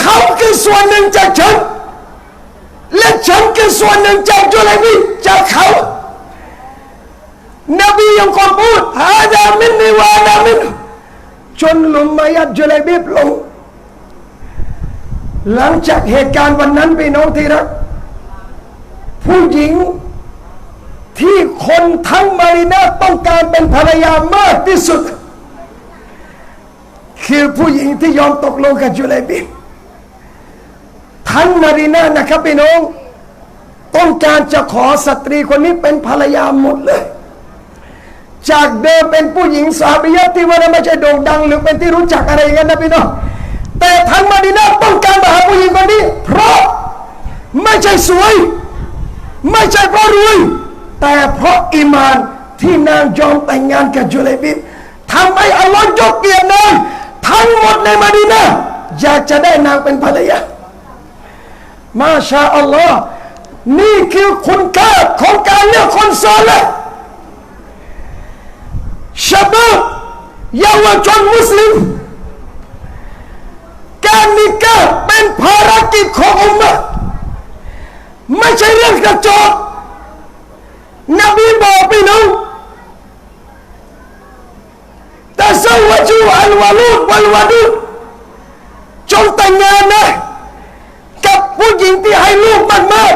เขาคือส่วนหนึ่งจากฉันและฉันคือส่วนหนึ่งจากจุลัยบิบจากเขานบียังคงพูดฮาซามินนีวะนะมินจนลมมายัดจุลัยบิบลงหลังจากเหตุการณ์วันนั้นพี่น้องที่รักผู้หญิงที่คนทั้งมาดีนาต้องการเป็นภรรยามากที่สุดคื คือผู้หญิงที่ยอมตกลงกับจุลัยบิบทั้งมะดีนะห์นะครับพี่น้องต้องการจะขอสตรีคนนี้เป็นภรรยาหมดเลยจากเดิมเป็นผู้หญิงซอฮาบียะห์ที่ว่าไม่ใช่โด่งดังหรือเป็นที่รู้จักอะไรอย่างนั้นนะพี่น้องแต่ทั้งมะดีนะห์ต้องการมาหาผู้หญิงคนนี้เพราะไม่ใช่สวยไม่ใช่เพราะรวยแต่เพราะอีมานที่นางยอมแต่งงานกับจุลัยบิบทำให้อัลลอฮ์ยกเกียรตินางทั้งหมดในมะดีนะห์อยากจะได้นางเป็นภรรยามาชาอัลลอฮ์นี่คือคุณค่าของการเลือกคนซอลิห์ชะบาบเยาวชนมุสลิมการนิกาห์เป็นภารกิจของอุมมะห์ไม่ใช่เรื่องกระจอกนบีบอกพี่น้องแต่ซาวจูอัลวาลูดวัลวาดูดจงแต่งงานนะกับผู้หญิงที่ให้ลูกมาก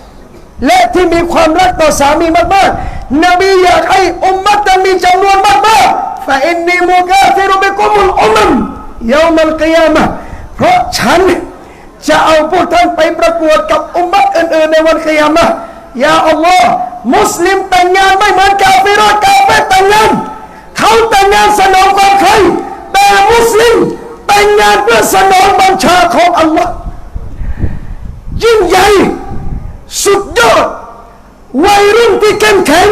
ๆและที่มีความรักต่อสามีมากๆนบีอยากให้อุมมะห์มีจำนวนมากๆฟะอินนีมุกาฟิรุบิกุมุลอุมัมยอมัลกิยามะห์เพราะฉันจะเอาพวกท่านไปประกวดกับอุมมะห์อื่นๆในวันกิยามะห์ยาอัลลอฮ์มุสลิมแต่งงานไม่เหมือนกาเฟรแต่งงานเขาแต่งงานสนองความใครแต่มุสลิมแต่งงานเพื่อสนองบัญชาของอัลลอฮ์ยิ่งใหญ่สุดยอดวัยรุ่นที่เข้มแข็ง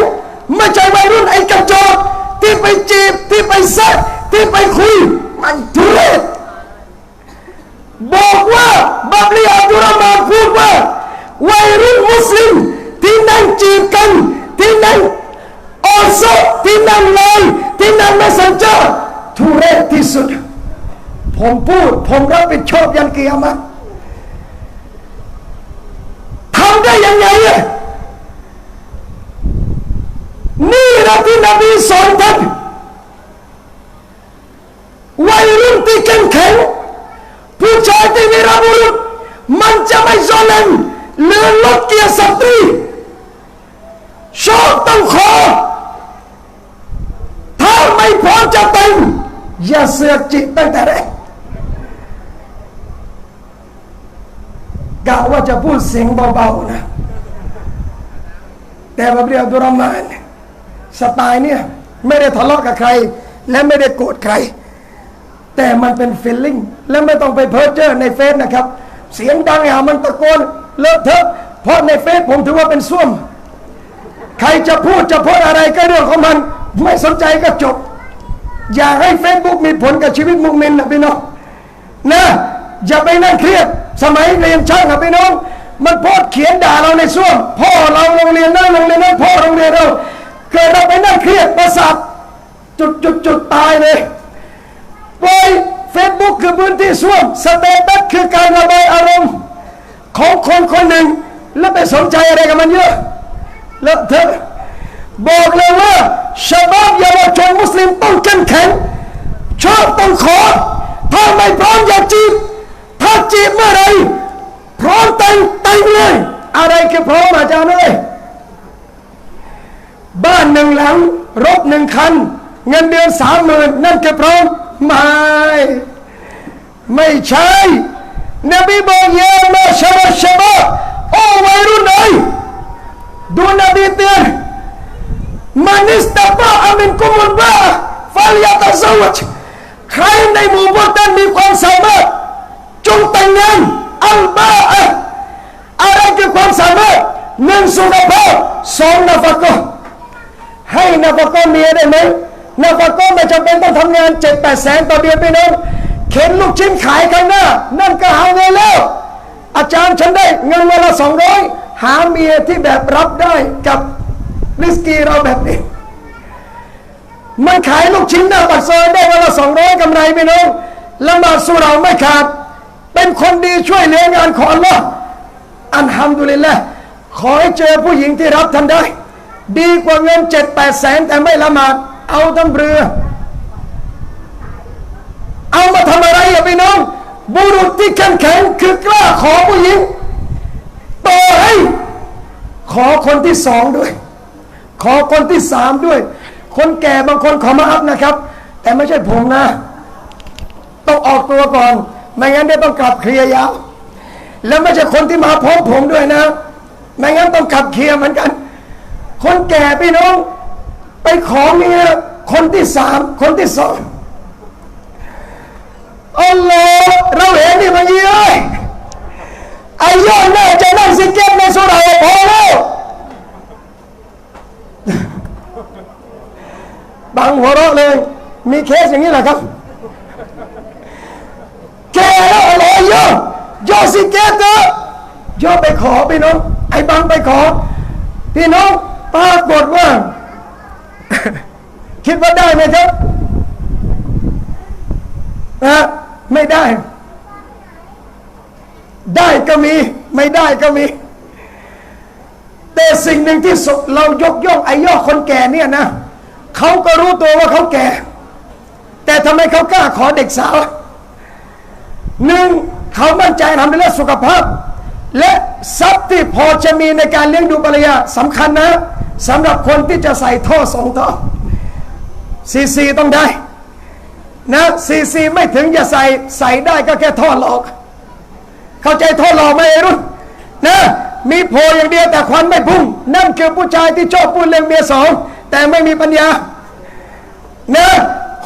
ไม่ใช่วัยรุ่นไอ้กระจอกที่ไปจีบที่ไปแซะที่ไปคุยมันทุเรศบอกว่าบับลีอับดุลรอห์มานพูดว่าวัยรุ่นมุสลิมที่นั่งจีบกันที่นั่งออซที่นั่งไลน์ที่นั่งเมสเซนเจอร์ทุเรศที่สุดผมพูดผมรับผิดชอบยันกิยามะห์ทำได้ยังไงอ่ะนี่แหละที่นบีสอนท่านวัยรุ่นที่เข้มแข็งผู้ชายที่มีระบุรุษมันจะไม่ซอเลมหรือลดเกียรติสตรีชอบต้องขอถ้าไม่พร้อมจะแต่งอย่าเสือกจิตตั้งแต่แรกกะว่าจะพูดเสียงเบาๆนะแต่บับลีอับดุลรอห์มานสไตล์เนี่ยไม่ได้ทะเลาะกับใครและไม่ได้โกรธใครแต่มันเป็นฟีลลิ่งและไม่ต้องไปเพ้อเจ้อในเฟซนะครับเสียงดังอย่ามันตะโกนเลอะเทอะเพราะในเฟซผมถือว่าเป็นส้วมใครจะพูดจะโพสอะไรก็เรื่องของมันไม่สนใจก็จบอย่าให้เฟซบุ๊กมีผลกับชีวิตมุมินนะพี่น้องนะอย่าไปนั่งเครียดสมัยเรียนช่างนะพี่น้องมันโพสเขียนด่าเราในส้วมพ่อเราโรงเรียนนั้นโรงเรียนนั้นพ่อโรงเรียนเราเกิดเราไปนั่งเครียดประสาทจุดตายเลยปล่อยเฟซบุ๊กคือพื้นที่ส้วมสเตตัสคือการระบายอารมณ์ของคนคนหนึ่งแล้วไปสนใจอะไรกับมันเยอะแล้วเธอบอกเลยว่าชะบาบเยาวชนมุสลิมต้องเข้มแข็งชอบต้องขอถ้าไม่พร้อมอย่าจีบถ้าจีบเมื่อไรพร้อมแต่งเลยอะไรคือพร้อมอาจารย์เลยบ้านหนึ่งหลังรถ1 คันเงินเดือน30,000นั่นคือพร้อมไม่ใช่นบีบอกยามาชะบาบโอ้วัยรุ่นเอ้ยดูนบีเตือนมานิสตาบะอามินกุมุลบะฟาลิยะตะซาวจใครในหมู่พวกท่านมีความสามารถจงแต่งงานอัลบาอะอะไรคือความสามารถ1 สุขภาพ2 นาฟะกะห์ให้นาฟะกะห์เมียได้ไหมนาฟะกะห์ไม่จำเป็นต้องทำงาน 7-8 แสนต่อเดือนพี่น้องเข็นลูกชิ้นขายข้างหน้านั่นก็หาเงินแล้วอาจารย์ฉันได้เงินวันละ200หาเมียที่แบบรับได้กับริสกีเราแบบนี้มันขายลูกชิ้นหน้าปากซอยได้วันละ200กำไรพี่น้องละหมาดสุเราไม่ขาดเป็นคนดีช่วยเหลืองานของอัลเลาะห์อัลฮัมดุลิลละห์ขอให้เจอผู้หญิงที่รับท่านได้ดีกว่าเงิน 7-8 แสนแต่ไม่ละหมาดเอาทั้งเรือเอามาทำอะไรอ่ะพี่น้องบุรุษที่เข้มแข็งคือกล้าขอผู้หญิงต่อให้ขอคนที่2ด้วยขอคนที่3ด้วยคนแก่บางคนขอมาอัพนะครับแต่ไม่ใช่ผมนะ ต้องออกตัวก่อนไม่งั้นได้ต้องกลับเคลียร์ยาวแล้วไม่ใช่คนที่มาพร้อมผมด้วยนะไม่งั้นต้องกลับเคลียร์เหมือนกันคนแก่พี่น้องไปขอเมียคนที่สามคนที่สองอัลลอฮ์เราเห็นนี่มาเยอะไอ้ยอดแม่จะนั่งสิเก็บในสุราพอแล้วบางหัวเราะเลยมีเคสอย่างนี้แหละครับแกแล้วอะไรเยอะยอสิเก็บเถอะยอไปขอพี่น้องไอ้บางไปขอพี่น้องปรากฏว่า คิดว่าได้ไหมครับไม่ได้ได้ก็มีไม่ได้ก็มีแต่สิ่งหนึ่งที่เรายกย่องไอ้ยอดคนแก่เนี่ยนะเขาก็รู้ตัวว่าเขาแก่แต่ทำไมเขากล้าขอเด็กสาวหนึ่งเขามั่นใจทำในเรื่องสุขภาพและทรัพย์ที่พอจะมีในการเลี้ยงดูภรรยาสำคัญนะสำหรับคนที่จะใส่ท่อสองท่อซีต้องได้นะซีไม่ถึงจะใส่ได้ก็แค่ท่อหลอกเข้าใจท่อหลอกไหมรุ่นนะมีโพอย่างเดียวแต่ควันไม่พุ่งนั่นคือผู้ชายที่ชอบพูดเรื่องเมียสองแต่ไม่มีปัญญานะ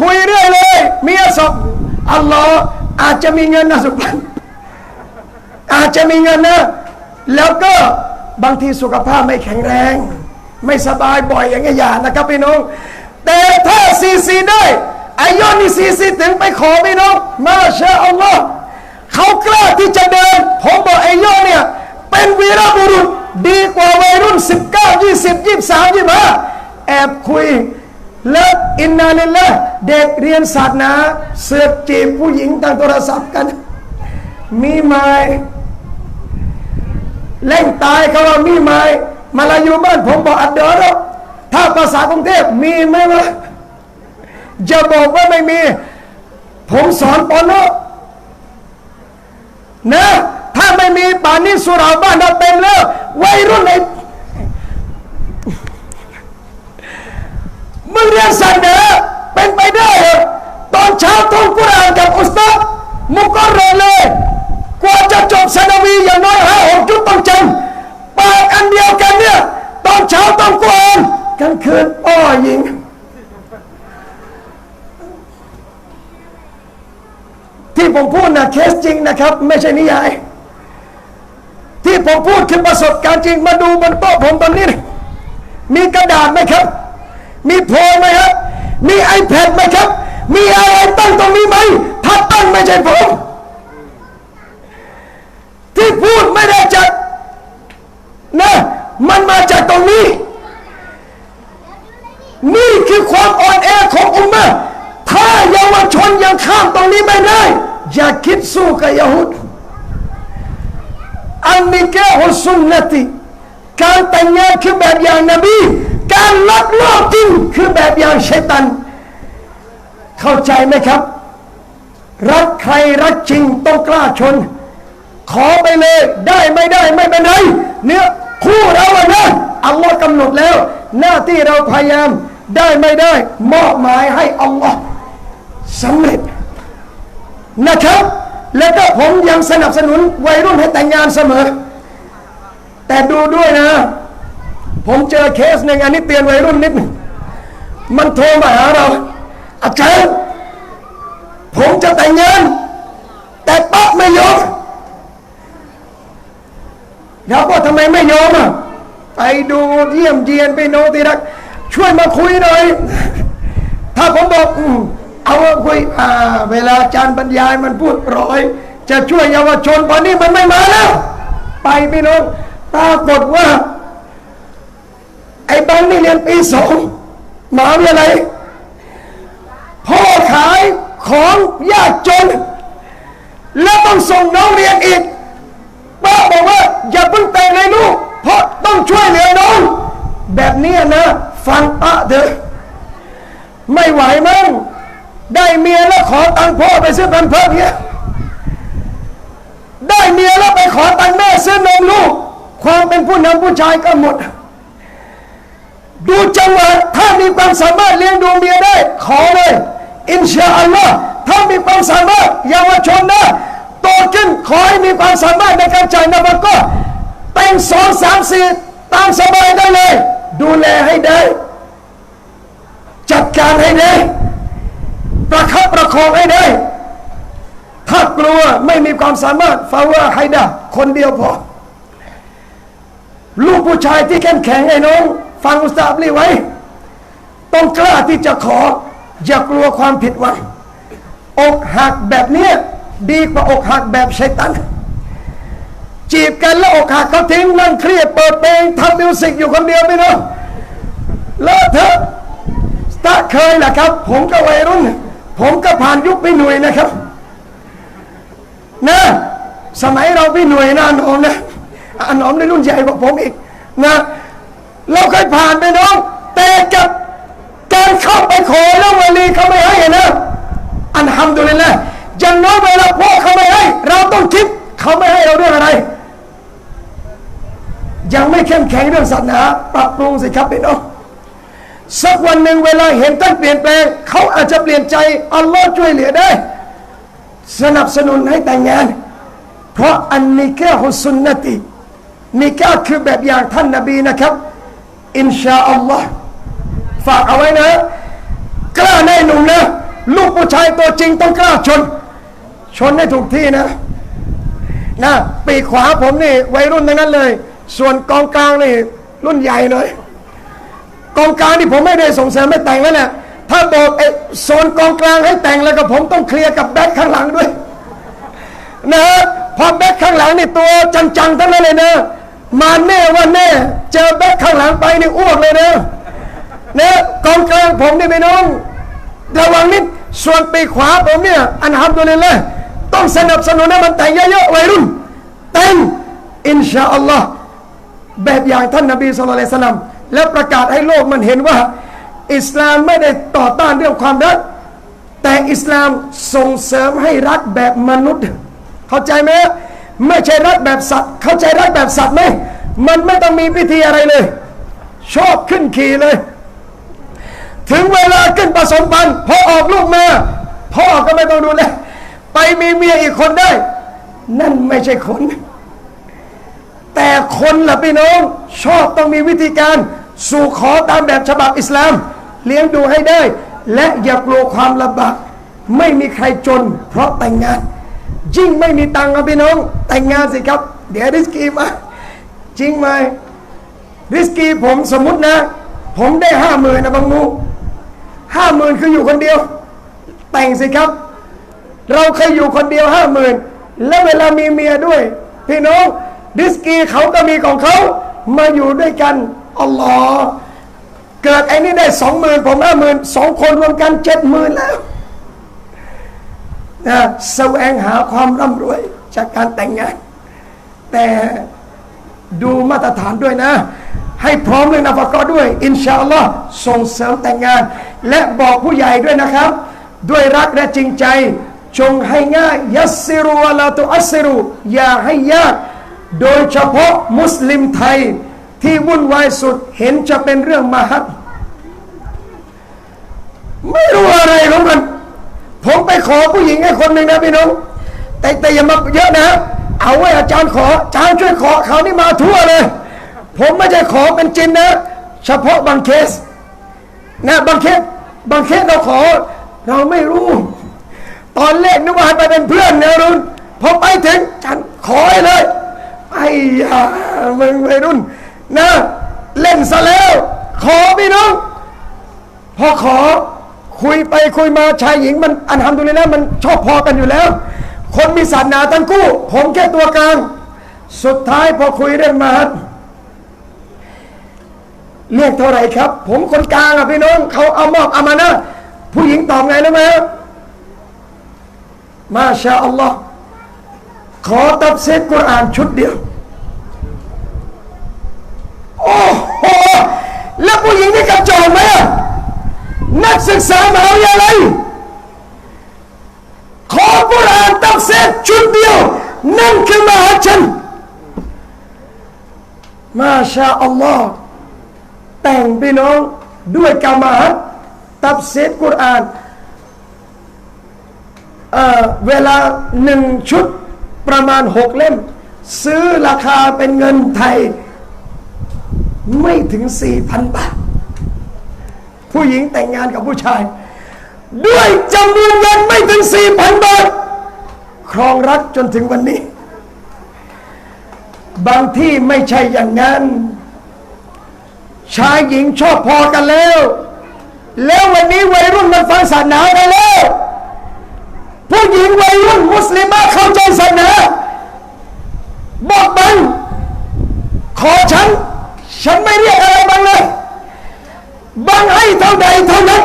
คุยเรื่อยเลยเมียสองอัลลอฮ์อาจจะมีเงินนะสุภาพอาจจะมีเงินนะแล้วก็บางทีสุขภาพไม่แข็งแรงไม่สบายบ่อยอย่างเงี้ยอย่านะครับพี่น้องแต่ถ้าซีได้ไอ้ยอดนี่ซีถึงไปขอพี่น้องมาชาอัลลอฮ์เขากล้าที่จะเดินผมบอกไอ้ยอดเนี่ยเป็นวีรบุรุษดีกว่าวัยรุ่น19 20 23 25แอบคุยแล้วอินนาลิลละเด็กเรียนศาสนาเสือกจีบผู้หญิงทางโทรศัพท์กันมีไหมเล่งตายเขาว่ามีไหมมาลาอยู่บ้านผมบอกอัดเดอร์ถ้าภาษากรุงเทพมีไหมวะจะบอกว่าไม่มีผมสอนปอนนะถ้าไม่มีป่านนี้สุราบ้านเราเต็มแล้ววัยรุ่นไอ้มึงเรียนศาสนาเป็นไปได้เหรอตอนเช้าท่องกุรอานกับอุสตาดมุกรอเลยกว่าจะจบซานาวีอย่างน้อย5-6 จุดต้องจำปากอันเดียวกันเนี่ยตอนเช้าท่องกุรอานกลางคืนอ้อหญิงที่ผมพูดนะเคสจริงนะครับไม่ใช่นิยายที่ผมพูดคือประสบการณ์จริงมาดูบนโต๊ะผมตอนนี้มีกระดาษไหมครับมีโพยไหมครับมี iPad ไหมครับมีอะไรตั้งตรงนี้ไหมถ้าตั้งไม่ใช่ผมที่พูดไม่ได้จากนะมันมาจากตรงนี้นี่คือความอ่อนแอของอุมมะห์ถ้าเยาวชนยังข้ามตรงนี้ไม่ได้อย่าคิดสู้กับยะฮูดอันนิกาฮุสุนนะติการแต่งงานคือแบบอย่างนบีการลักลอบกินคือแบบอย่างชัยฏอนเข้าใจไหมครับรักใครรักจริงต้องกล้าชนขอไปเลยได้ไม่ได้ไม่เป็นไรเนี่ยคู่เราอะนะอัลลอฮ์กำหนดแล้วหน้าที่เราพยายามได้ไม่ได้มอบหมายให้อัลลอฮ์สำเร็จนะครับแล้วก็ผมยังสนับสนุนวัยรุ่นให้แต่งงานเสมอแต่ดูด้วยนะผมเจอเคสหนึ่งอันนี้เตือนวัยรุ่นนิดนึงมันโทรมาหาเราอาจารย์ผมจะแต่งงานแต่ป๊อกไม่ยอมเราก็ทำไมไม่ยอมอ่ะไปดูเยี่ยมเยียนไปโนติรักช่วยมาคุยหน่อยถ้าผมบอกเอาคุยเวลาอาจารย์บรรยายมันพูดร้อยจะช่วยเยาวชนตอนนี้มันไม่มาแล้วไปพี่น้องปรากฏว่าไอ้บังนี่เรียนปี 2มหาวิทยาลัยพ่อขายของยากจนแล้วต้องส่งน้องเรียนอีกป้าบอกว่าอย่าเพิ่งแต่งเลยลูกเพราะต้องช่วยเหลือน้องแบบนี้นะฟังป้าเถอะไม่ไหวมั้งได้เมียแล้วขอตังค์พ่อไปซื้อแพมเพิร์สเนี่ยได้เมียแล้วไปขอตังค์แม่ซื้อนมลูกความเป็นผู้นำผู้ชายก็หมดดูจังหวะถ้ามีความสามารถเลี้ยงดูเมียได้ขอเลยอินชาอัลลอฮ์ ถ้ามีความสามารถเยาวชนนะโตขึ้นขอให้มีความสามารถในการจ่ายนะก็แต่ง2 3 4ตามสบายได้เลยดูแลให้ได้จัดการให้ได้ประคับประคองให้ได้ถ้ากลัวไม่มีความสามารถฟาว่าให้ได้คนเดียวพอลูกผู้ชายที่เข้มแข็งไอ้น้องฟังอุสตาบลีไว้ต้องกล้าที่จะขออย่ากลัวความผิดหวังอกหักแบบนี้ดีกว่าอกหักแบบชัยฏอนจีบกันแล้วอกหักเขาทิ้งนั่งเครียดเปิดเพลงทำมิวสิกอยู่คนเดียวไม่รู้เลอะเทอะตาเคยแหละครับผมก็วัยรุ่นผมก็ผ่านยุคพี่หนุ่ยนะครับนะสมัยเราพี่หนุ่ยนะหนอมนะหนอมในรุ่นใหญ่กว่าผมอีกนะเราเคยผ่านไปน้องแต่กับการเข้าไปขอแล้ววลีเขาไม่ให้นะอัลฮัมดุลิลละห์อย่างน้อยเวลาพ่อเขาไม่ให้เราต้องคิดเขาไม่ให้เราเรื่องอะไรยังไม่เข้มแข็งเรื่องศาสนาปรับปรุงสิครับพี่น้องสักวันหนึ่งเวลาเห็นท่านเปลี่ยนแปลงเขาอาจจะเปลี่ยนใจอัลลอฮ์ช่วยเหลือได้สนับสนุนให้แต่งงานเพราะอันนิกาฮุสุนนตินิกาคือแบบอย่างท่านนบีนะครับอินชาอัลลอฮ์ฝากเอาไว้นะกล้าแน่หนุ่มนะลูกผู้ชายตัวจริงต้องกล้าชนให้ถูกที่นะปีกขวาผมนี่วัยรุ่นทั้งนั้นเลยส่วนกองกลางนี่รุ่นใหญ่เลยกองกลางนี่ผมไม่ได้ส่งเสริมให้แต่งแล้วเนี่ยถ้าบอกโซนกองกลางให้แต่งแล้วก็ผมต้องเคลียร์กับแบ็คข้างหลังด้วยนะพอแบ็คข้างหลังนี่ตัวจังๆทั้งนั้นเลยนะมาแน่ว่าแน่เจอแบ็คข้างหลังไปนี่อ้วกเลยนะกองกลางผมนี่พี่น้องระวังนิดส่วนปีกขวาผมเนี่ยอันฮัมดุลิลละห์ต้องสนับสนุนให้มันแต่งเยอะๆวัยรุ่นแต่งอินชาอัลลอฮ์แบบอย่างท่านนบีศ็อลลัลลอฮุอะลัยฮิวะซัลลัมแล้วประกาศให้โลกมันเห็นว่าอิสลามไม่ได้ต่อต้านเรื่องความรักแต่อิสลามส่งเสริมให้รักแบบมนุษย์เข้าใจไหมไม่ใช่รักแบบสัตว์เข้าใจรักแบบสัตว์ไหมมันไม่ต้องมีพิธีอะไรเลยชอบขึ้นขี่เลยถึงเวลาขึ้นผสมพันธุ์พอออกลูกมาพ่อก็ไม่ต้องดูแลไปมีเมียอีกคนได้นั่นไม่ใช่คนแต่คนล่ะพี่น้องชอบต้องมีวิธีการสู่ขอตามแบบฉบับอิสลามเลี้ยงดูให้ได้และอย่ากลัวความลำบากไม่มีใครจนเพราะแต่งงานยิ่งไม่มีตังค์พี่น้องแต่งงานสิครับเดี๋ยวริสกีมาจริงไหมริสกีผมสมมุตินะผมได้50,000นะบางมู50,000คืออยู่คนเดียวแต่งสิครับเราเคยอยู่คนเดียว50,000แล้วเวลามีเมียด้วยพี่น้องริสกีเขาก็มีของเขามาอยู่ด้วยกันอัลลอฮ์เกิดไอ้นี่ได้20,000ผม50,000 2 คนรวมกัน70,000แล้วนะแสวงหาความร่ำรวยจากการแต่งงานแต่ดูมาตรฐานด้วยนะให้พร้อมเรื่องนัฟกะด้วยอินชาอัลลอฮ์ส่งเสริมแต่งงานและบอกผู้ใหญ่ด้วยนะครับด้วยรักและจริงใจจงให้ง่ายยัสซิรุวะลาตุอัสซิรุอย่าให้ยากโดยเฉพาะมุสลิมไทยที่วุ่นวายสุดเห็นจะเป็นเรื่องมหัศไม่รู้อะไรของมันผมไปขอผู้หญิงให้คนหนึ่งนะพี่น้องแต่อย่ามาเยอะนะเอาไว้อาจารย์ขออาจารย์ช่วยขอเขานี่มาทั่วเลยผมไม่ใช่ขอเป็นจินนะเฉพาะบางเคสนะบางเคสเราขอเราไม่รู้ตอนแรกนึกว่าไปเป็นเพื่อนนะรุ่นพอไปถึงฉันขอให้เลยไอ้ยามึงวัยรุ่นนะเล่นซะแล้วขอพี่น้องพอขอคุยไปคุยมาชายหญิงมันอันทำดูเลยนะมันชอบพอกันอยู่แล้วคนมีศาสนาทั้งคู่ผมแค่ตัวกลางสุดท้ายพอคุยเรื่องมาเรียกเท่าไหร่ครับผมคนกลางอ่ะพี่น้องเขาเอามอบอามานะห์ผู้หญิงตอบไงรู้ไหมมาชาอัลลอฮ์ขอตัฟซีรกุรอานชุดเดียวโอ้โหแล้วผู้หญิงนี่กระจอกไหมนักศึกษามหาวิทยาลัยขอกุรอานตัฟซีรชุดเดียวนั่นคือมหาชนมาชาอัลลอฮ์แต่งพี่น้องด้วยกามาตัฟซีรกุรอาน เวลา1 ชุดประมาณ6 เล่มซื้อราคาเป็นเงินไทยไม่ถึง 4,000 บาทผู้หญิงแต่งงานกับผู้ชายด้วยจำนวนเงินไม่ถึง 4,000 บาทครองรักจนถึงวันนี้บางที่ไม่ใช่อย่างนั้นชายหญิงชอบพอกันแล้ววันนี้วัยรุ่นมันฟังศาสนาได้แล้วผู้หญิงวัยรุ่นมุสลิมเข้าใจศาสนาบอกบังขอฉันไม่เรียกอะไรบังเลยบังให้เท่าใดเท่านั้น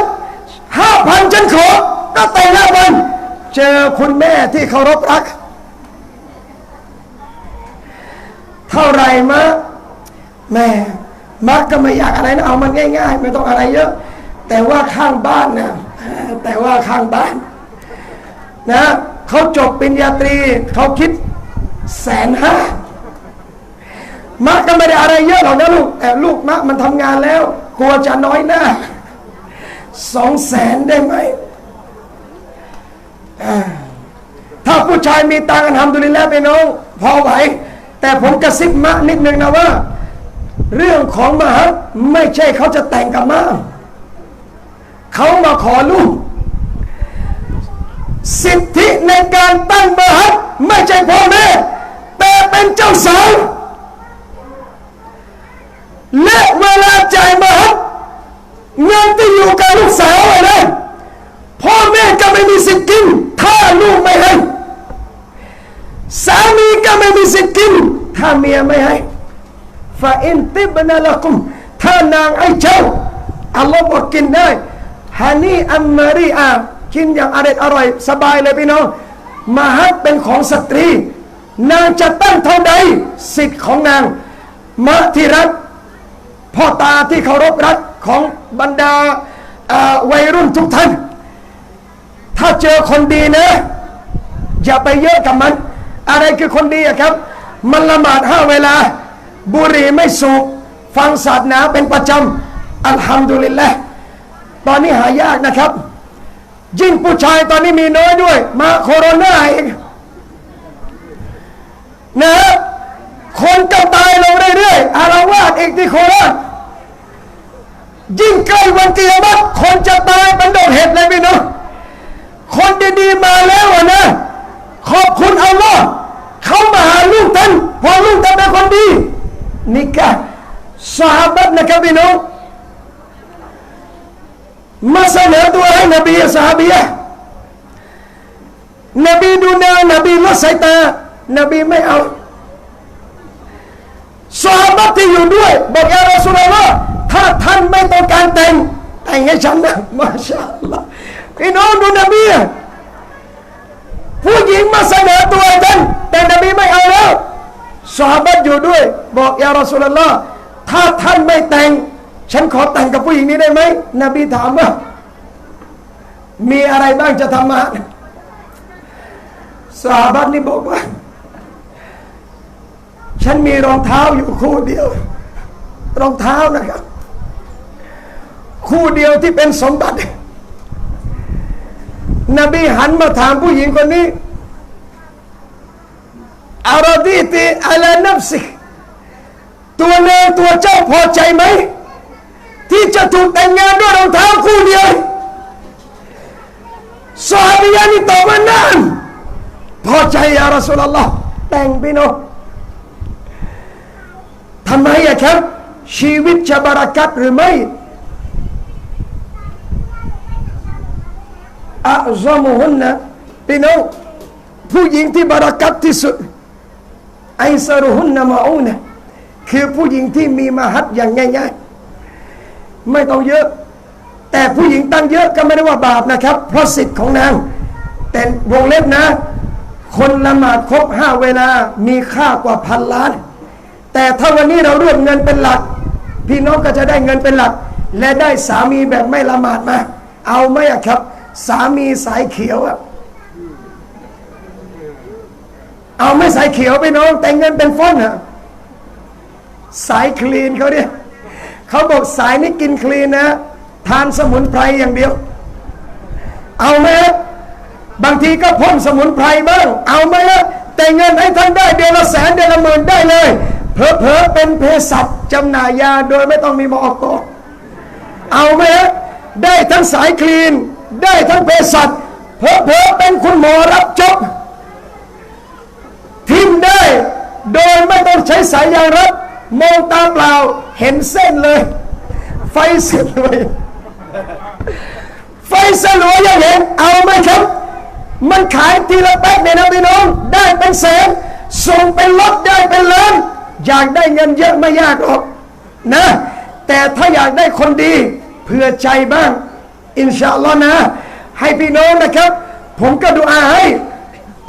5,000ฉันขอก็แต่ง5,000เจอคุณแม่ที่เคารพรักเท่าไรแม่มักก็ไม่อยากอะไรนะเอามันง่ายๆไม่ต้องอะไรเยอะแต่ว่าข้างบ้านนะเขาจบปริญญาตรีเขาคิด150,000มักก็ไม่ได้อะไรเยอะหรอกนะลูกแต่ลูกมักมันทำงานแล้วกลัวจะน้อยหน้า200,000ได้ไหมถ้าผู้ชายมีตังค์อัลฮัมดุลิลละห์พี่น้องพอไหวแต่ผมกระซิบมะนิดนึงนะว่าเรื่องของมหาไม่ใช่เขาจะแต่งกับมะเขามาขอลูกสิทธิในการตั้งมหาไม่ใช่พ่อแม่แต่เป็นเจ้าสาวและเวลาจ่ายมหาเงินที่อยู่กับลูกสาวอะไรพ่อแม่ก็ไม่มีสิทธิ์กินถ้าลูกไม่ให้สามีก็ไม่มีสิทธิ์กินถ้าเมียไม่ให้ฟาอินติบนาละกุมถ้านางไอ้เจ้าอัลลอฮ์บอกกินได้ฮานีอัมมารีอากินอย่างอร่อยสบายเลยพี่น้องมหัศเป็นของสตรีนางจะตั้งเท่าใดสิทธิ์ของนางมะที่รักพ่อตาที่เคารพรักของบรรดาวัยรุ่นทุกท่านถ้าเจอคนดีนะอย่าไปเยอะกับมันอะไรคือคนดีครับมันละหมาด5 เวลาบุหรี่ไม่สูบฟังศาสนาเป็นประจำอัลฮัมดุลิลละห์ตอนนี้หายากนะครับยิ่งผู้ชายตอนนี้มีน้อยด้วยมาโคโรนาเองนะคนก็ตายลงเรื่อยๆอารวาสอีกที่โคราชยิ่งใกล้วันกิยามะฮ์คนจะตายเป็นดอกเห็ดเลยพี่น้องคนดีๆมาแล้วนะขอบคุณอัลลอฮ์เขามาหาลูกท่านพอลูกท่านเป็นคนดีนี่กะซอฮาบะห์นะครับพี่น้องมาเสนอตัวให้นบีซอฮาบียะห์นบีดูหน้านบีลดสายตานบีไม่เอาซอฮาบะห์ที่อยู่ด้วยบอกยารอซูลุลลอฮ์ถ้าท่านไม่ต้องการแต่งให้ฉันนะมาชาอัลลอฮ์พี่น้องดูนบีผู้หญิงมาเสนอตัวท่านแต่นบีไม่เอาแล้วซอฮาบะห์อยู่ด้วยบอกยารอซูลุลลอฮ์ถ้าท่านไม่แต่งฉันขอแต่งกับผู้หญิงนี้ได้ไหมนบีถามว่ามีอะไรบ้างจะทำมาซอฮาบะห์นี่บอกว่าฉันมีรองเท้าอยู่คู่เดียวรองเท้านะครับคู่เดียวที่เป็นสมบัตินบีหันมาถามผู้หญิงคนนี้อารอดีติอัลานัฟซิตัวเนยตัวเจ้าพอใจไหมที่จะถูกแต่งงานด้วยรองเท้าคู่เดียวซอฮาบียะห์นี่ตอบว่านั่นพอใจยารอซูลุลลอฮ์แต่งพี่น้องทำไมครับชีวิตจะบารักัตหรือไม่อัลซอมุฮุนนะพี่น้องผู้หญิงที่บารักัตที่สุดไอซารุฮุนนะมาอูนะคือผู้หญิงที่มีมหัศอย่างง่ายๆไม่ต้องเยอะแต่ผู้หญิงตั้งเยอะก็ไม่ได้ว่าบาปนะครับเพราะสิทธิ์ของนางแต่วงเล็บนะคนละหมาดครบ5 เวลามีค่ากว่า1,000 ล้านแต่ถ้าวันนี้เราเลือกเงินเป็นหลักพี่น้องก็จะได้เงินเป็นหลักและได้สามีแบบไม่ละหมาดมาเอาไหมครับสามีสายเขียวเอาไม่สายเขียวไปน้องแต่เงินเป็นฟ้อนสายคลีนเขาเนี่ยเขาบอกสายนี้กินคลีนนะทานสมุนไพรอย่างเดียวเอาไหม บางทีก็พ่นสมุนไพรบ้างเอาไหมล่ะแต่เงินให้ท่านได้เดือนละ100,000เดือนละ10,000ได้เลยเผลอๆเป็นเภสัชจำหน่ายยาโดยไม่ต้องมีมอกเอาไหมฮะได้ทั้งสายคลีนได้ทั้งเภสัชเผลอๆเป็นคุณหมอรับจบทิมได้โดยไม่ต้องใช้สายยางรัดมองตาเปล่าเห็นเส้นเลยไฟสวยไฟสลัวยังเห็นเอาไหมครับมันขายทีละแป๊กเนี่ยนะพี่น้องได้เป็นแสนส่งเป็นรถได้เป็นล้านอยากได้เงินเยอะไม่ยากหรอกนะแต่ถ้าอยากได้คนดีเผื่อใจบ้างอินชาอัลลอฮ์นะให้พี่น้องนะครับผมก็ดูอาให้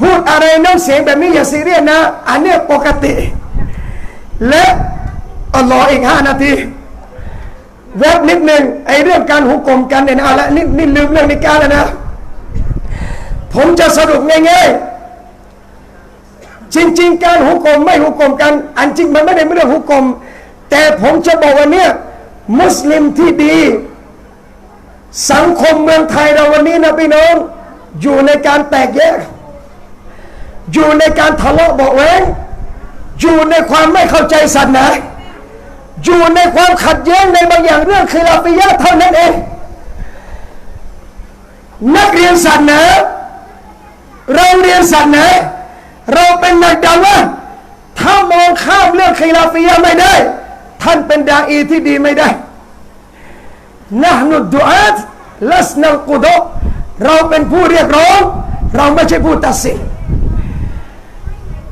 พูดอะไรน้ำเสียงแบบนี้อย่าซีเรียสนะอันนี้ปกติและอัลลอฮ์อีก5 นาทีแวบนิดหนึ่งไอเรื่องการหุกกลมกันเนี่ยนะแล้วนี่ลืมเรื่องนิกาแล้วนะผมจะสรุปง่ายๆจริงๆการหุกกลมไม่หุกกลมกันอันจริงมันไม่ได้เรื่องหุกกลมแต่ผมจะบอกว่าเนี่ยมุสลิมที่ดีสังคมเมืองไทยเราวันนี้นะพี่น้องอยู่ในการแตกแยกอยู่ในการทะเลาะเบาะแว้งอยู่ในความไม่เข้าใจศาสนาอยู่ในความขัดแย้งในบางอย่างเรื่องคิลาฟิยะห์เท่านั้นเองนักเรียนศาสนาเราเรียนศาสนาเราเป็นนักดาวะห์ถ้ามองข้ามเรื่องคิลาฟิยะห์ไม่ได้ท่านเป็นดาอีที่ดีไม่ได้นะฮ์นุดุอาตลัสนัลกุดอเราเป็นผู้เรียกร้องเราไม่ใช่ผู้ตัดสิน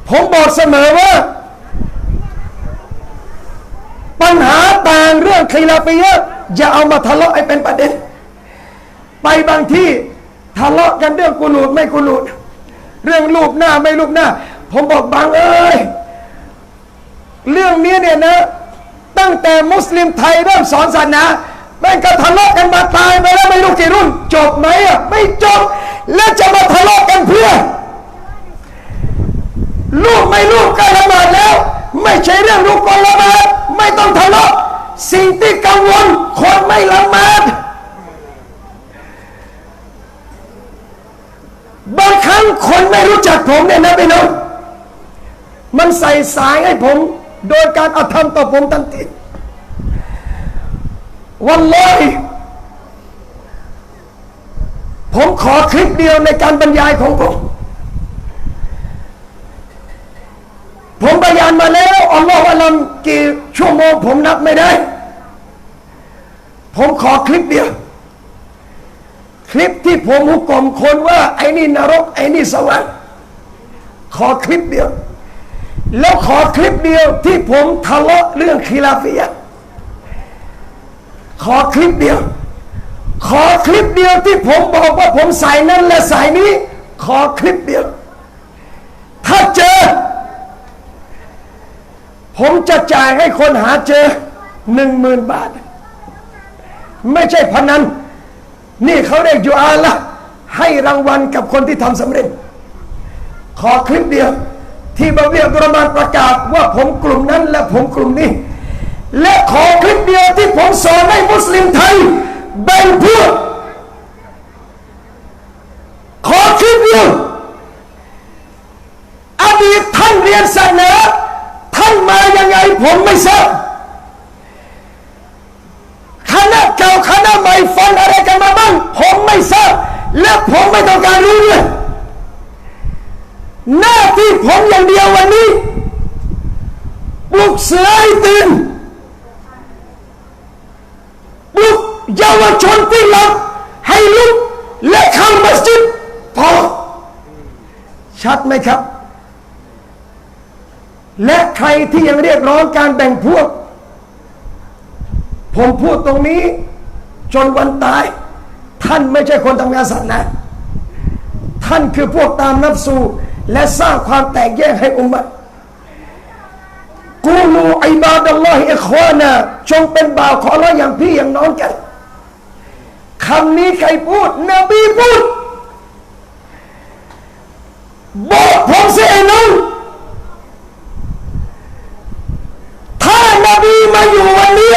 ผมบอกเสมอว่าปัญหาต่างเรื่องคิลาฟิยะห์อย่าเอามาทะเลาะให้เป็นประเด็นไปบางที่ทะเลาะกันเรื่องกุนูดไม่กุนูดเรื่องรูปหน้าไม่รูปหน้าผมบอกบางเอ้ยเรื่องนี้เนี่ยนะตั้งแต่มุสลิมไทยเริ่มสอนศาสนาแม่งก็ทะเลาะกันมาตายไปแล้วไม่รู้กี่รุ่นจบไหมอ่ะไม่จบแล้วจะมาทะเลาะกันเพื่อลูกไม่ลูกก็ละหมาดแล้วไม่ใช่เรื่องลูกก็ละหมาดไม่ต้องทะเลาะสิ่งที่กังวลคนไม่ละหมาดบางครั้งคนไม่รู้จักผมเนี่ยนะพี่น้องมันใส่สายให้ผมโดยการอาธรรมต่อผมทันทีวัลลอฮิผมขอคลิปเดียวในการบรรยายของผมบรรยายมาแล้วอัลลอฮฺอัลลัมกี่ชั่วโมงผมนับไม่ได้ผมขอคลิปเดียวคลิปที่ผมหุกกลมคนว่าไอ้นี่นรกไอ้นี่สวรรค์ขอคลิปเดียวแล้วขอคลิปเดียวที่ผมทะเลาะเรื่องคิลาฟิยะห์ขอคลิปเดียวขอคลิปเดียวที่ผมบอกว่าผมใส่นั้นและใส่นี้ขอคลิปเดียวถ้าเจอผมจะจ่ายให้คนหาเจอ10,000 บาทไม่ใช่พนันนี่เขาเรียกยูอาละให้รางวัลกับคนที่ทำสำเร็จขอคลิปเดียวที่บาเวียตุรมานประกาศว่าผมกลุ่มนั้นและผมกลุ่มนี้และขอคลิปเดียวที่ผมสอนให้มุสลิมไทยแบ่งพวกขอคลิปเดียวอดีตท่านเรียนศาสนาท่านมายังไงผมไม่ทราบคณะเก่าคณะใหม่ฟังอะไรกันมาบ้างผมไม่ทราบและผมไม่ต้องการรู้เลยหน้าที่ผมอย่างเดียววันนี้ปลุกเสือให้ตื่นปลุกเยาวชนที่หลับให้ลุกและเข้ามัสยิดพอชัดไหมครับและใครที่ยังเรียกร้องการแบ่งพวกผมพูดตรงนี้จนวันตายท่านไม่ใช่คนทำงานศาสนาท่านคือพวกตามนัฟซูและสร้างความแตกแยกให้อุมมะห์กูลูอิบาดัลลอฮิอิควานะจงเป็นบ่าวของอัลเลาะห์อย่างพี่อย่างน้องกันคำนี้ใครพูดนบีพูดบอกผมเสียน้องถ้านบีมาอยู่วันนี้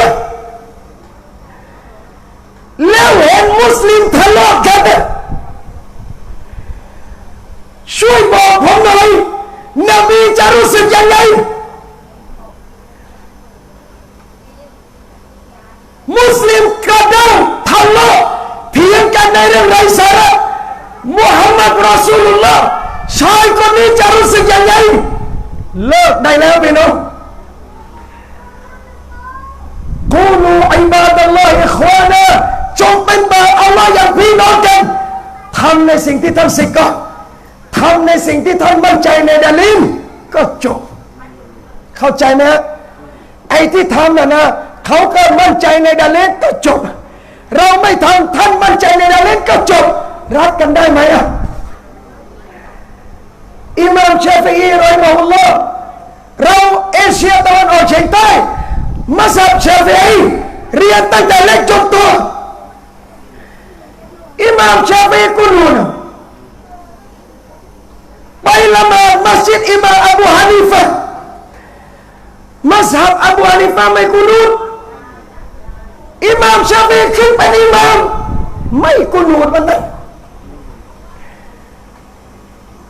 แล้วเห็นมุสลิมทะเลาะกัน จะรู้สึกยังไงมุสลิมกระด้างทะเลาะเถียงกันในเรื่องไร้สาระมุฮัมมัดรอซูลุลลอฮ์ชายคนนี้จะรู้สึกยังไงเลิกได้แล้วพี่น้องกูนูอิบาดัลลอฮ์อิควานะจงเป็นบ่าวอัลลอฮ์อย่างพี่น้องกันทำในสิ่งที่ท่านศึกษาทำในสิ่งที่ท่านมั่นใจในดะลีลก็จบเข้าใจไหมไอ้ที่ทำนะเขาก็มั่นใจในดะลีลก็จบเราไม่ทำท่านมั่นใจในดะลีลก็จบรักกันได้ไหมอิหม่ามชาฟิอีรอฮิมะฮุลลอฮ์เราเอเชียตะวันออกเฉียงใต้มัซฮับชาฟิอีเรียนตั้งแต่เล็กจนโตอิหม่ามชาฟิอีกุนูนไปละหมาดมัสยิดอิหม่ามอบูฮานีฟะห์มัซฮับอบูฮานีฟะห์ไม่กุนูนอิหม่ามชาฟิอีขึ้นเป็นอิหม่ามไม่กุนูนวันนั้น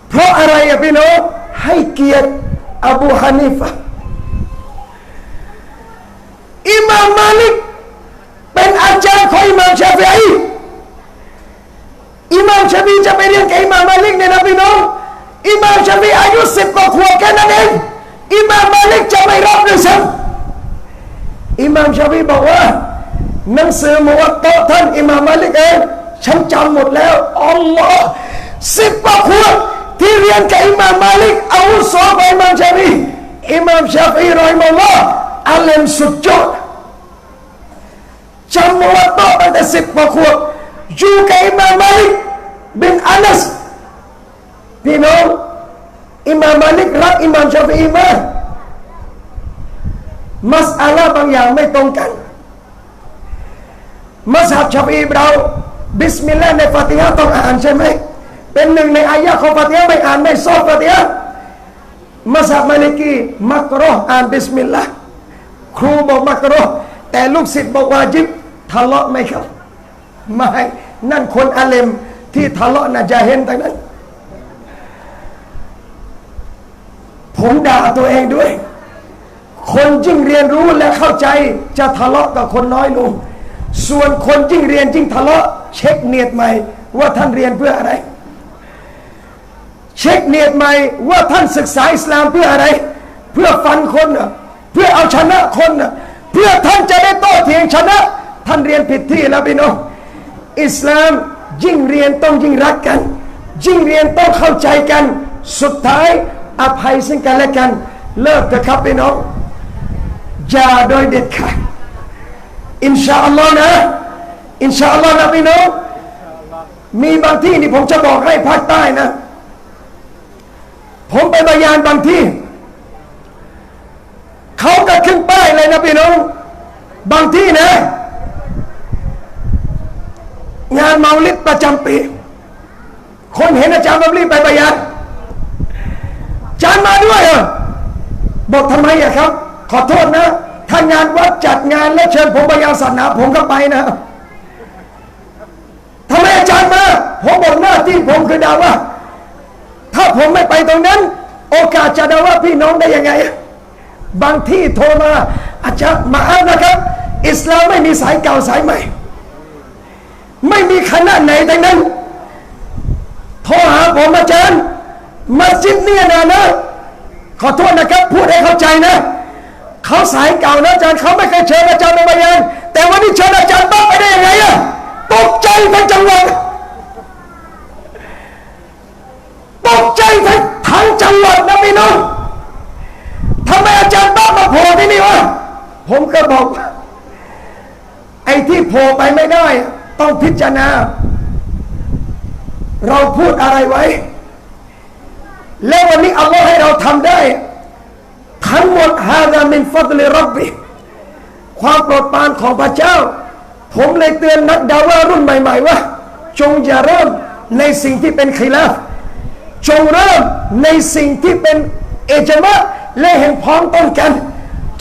เพราะอะไรอะพี่น้องให้เกียรติอบูฮานีฟะห์อิหม่ามมาลิกเป็นอาจารย์ของอิหม่ามชาฟิอีอิหม่ามชาฟิอีจะไปเรียนกับอิหม่ามมาลิกเนี่ยนะพี่น้องอิหม่ามชาฟิอีอายุ10 กว่าขวบแค่นั้นเองอิหม่ามมาลิกจะไม่รับด้วยซ้ำอิหม่ามชาฟิอีบอกว่าหนังสือมุวัตตะท่านอิหม่ามมาลิกเองฉันจำหมดแล้วอัลลอฮ์10 กว่าขวบที่เรียนกับอิหม่ามมาลิกอาวุโสกว่าอิหม่ามชาฟิอีอิหม่ามชาฟิอีรอฮิมะฮุลลอฮ์อาเลมสุดยอดจำมุวัตตะตั้งแต่10 กว่าขวบอยู่กับอิหม่ามมาลิกบินอานัสพี่น้องอิหม่ามมาลิกรักอิหม่ามชาฟิอีมากมัสอาลาบางอย่างไม่ตรงกันมัสฮับชาฟิอีเราบิสมิลลาห์ในฟาติฮะห์ต้องอ่านใช่ไหมเป็นหนึ่งในอายะห์ของฟาติฮะห์ไม่อ่านไม่ซอบฟาติฮะห์มัสฮับมาลิกีมักเราะห์อ่านบิสมิลลาห์ครูบอกมักเราะห์แต่ลูกศิษย์บอกวาญิบทะเลาะไหมครับไม่นั่นคนอาเลมที่ทะเลาะนะจะเห็นทั้งนั้นผมด่าตัวเองด้วยคนยิ่งเรียนรู้และเข้าใจจะทะเลาะกับคนน้อยลงส่วนคนยิ่งเรียนยิ่งทะเลาะเช็คเนียดใหม่ว่าท่านเรียนเพื่ออะไรเช็คเนียดใหม่ว่าท่านศึกษาอิสลามเพื่ออะไรเพื่อฟันคนเพื่อเอาชนะคนเพื่อท่านจะได้โต้เถียงชนะท่านเรียนผิดที่แล้วพี่น้องอิสลามยิ่งเรียนต้องยิ่งรักกันยิ่งเรียนต้องเข้าใจกันสุดท้ายอภัยซึ่งกันและกันเลิกเถอะครับพี่น้องอย่าโดยเด็ดขาดอินชาอัลลอฮ์นะอินชาอัลลอฮ์นะพี่น้องมีบางที่นี่ผมจะบอกให้ภาคใต้นะผมไปบายานบางที่เขาก็ขึ้นป้ายเลยนะพี่น้องบางที่นะงานเมาลิดประจำปีคนเห็นอาจารย์บับลี่ไปบายานอาจารย์มาด้วยเหรอบอกทำไมอะครับขอโทษนะถ้างานวัดจัดงานและเชิญผมบายานศาสนาผมก็ไปนะทำไมอาจารย์มาผมบอกหน้าที่ผมคือดาว่าถ้าผมไม่ไปตรงนั้นโอกาสจะดาว่าพี่น้องได้ยังไงบางที่โทรมาอาจารย์มาอ้างนะครับอิสลามไม่มีสายเก่าสายใหม่ไม่มีคณะไหนทั้งนั้นโทรหาผมอาจารย์มัสยิดเนี่ยนะขอโทษนะครับพูดให้เข้าใจนะเขาสายเก่านะอาจารย์เขาไม่เคยเชิญอาจารย์มาบายานแต่วันนี้เชิญอาจารย์บ้าไปได้ยังไงอะตกใจทั้งจังหวัดตกใจทั้งจังหวัดนะพี่น้องทำไมอาจารย์บ้ามาโผล่ที่นี่วะผมก็บอกไอ้ที่โผล่ไปไม่ได้ต้องพิจารณาเราพูดอะไรไว้แล้ววันนี้อัลลอฮ์ให้เราทำได้ทั้งหมดฮาซามินฟัดลิร็อบบิความโปรดปรานของพระเจ้าผมเลยเตือนนักดาวะรุ่นใหม่ๆว่าจงอย่าเริ่มในสิ่งที่เป็นคิลาฟจงเริ่มในสิ่งที่เป็นเอจมะและเห็นพ้องต้องกัน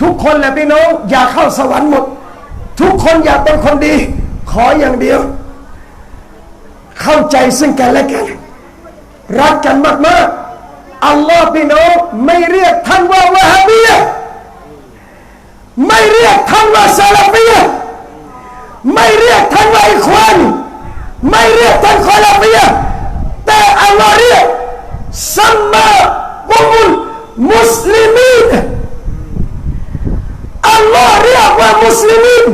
ทุกคนแหละพี่น้องอย่าเข้าสวรรค์หมดทุกคนอย่าเป็นคนดีขออย่างเดียวเข้าใจซึ่งกันและกันรักกันมากๆ อัลลอฮ์พี่น้องไม่เรียกท่านว่าวะฮาบียะห์ไม่เรียกท่านว่าซาลาฟียะห์ไม่เรียกท่านว่าอิควานไม่เรียกท่านคอลาฟียะห์แต่อัลลอฮ์เรียกซัมมากุมุลมุสลิมีนอัลลอฮ์เรียกว่ามุสลิมีน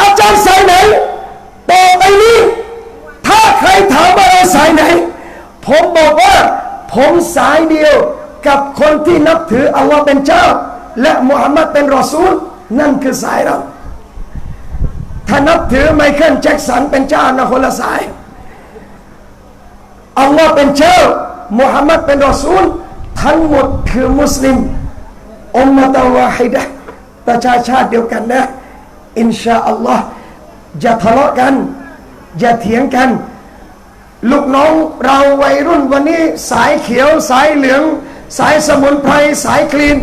อาจารย์สายไหนต่อไปนี้ถ้าใครถามว่าเราสายไหนผมบอกว่าผมสายเดียวกับคนที่นับถืออัลลอฮ์เป็นเจ้าและมุฮัมมัดเป็นรอซูลนั่นคือสายเราถ้านับถือไมเคิลแจ็คสันเป็นเจ้านะคนละสายอัลลอฮ์เป็นเจ้ามุฮัมมัดเป็นรอซูลทั้งหมดคือมุสลิมอุมมะตะวาฮิดะห์ประชาชาติเดียวกันนะอินชาอัลลอฮ์อย่าทะเลาะกันอย่าเถียงกันลูกน้องเราวัยรุ่นวันนี้สายเขียวสายเหลืองสายสมุนไพรสายคลีน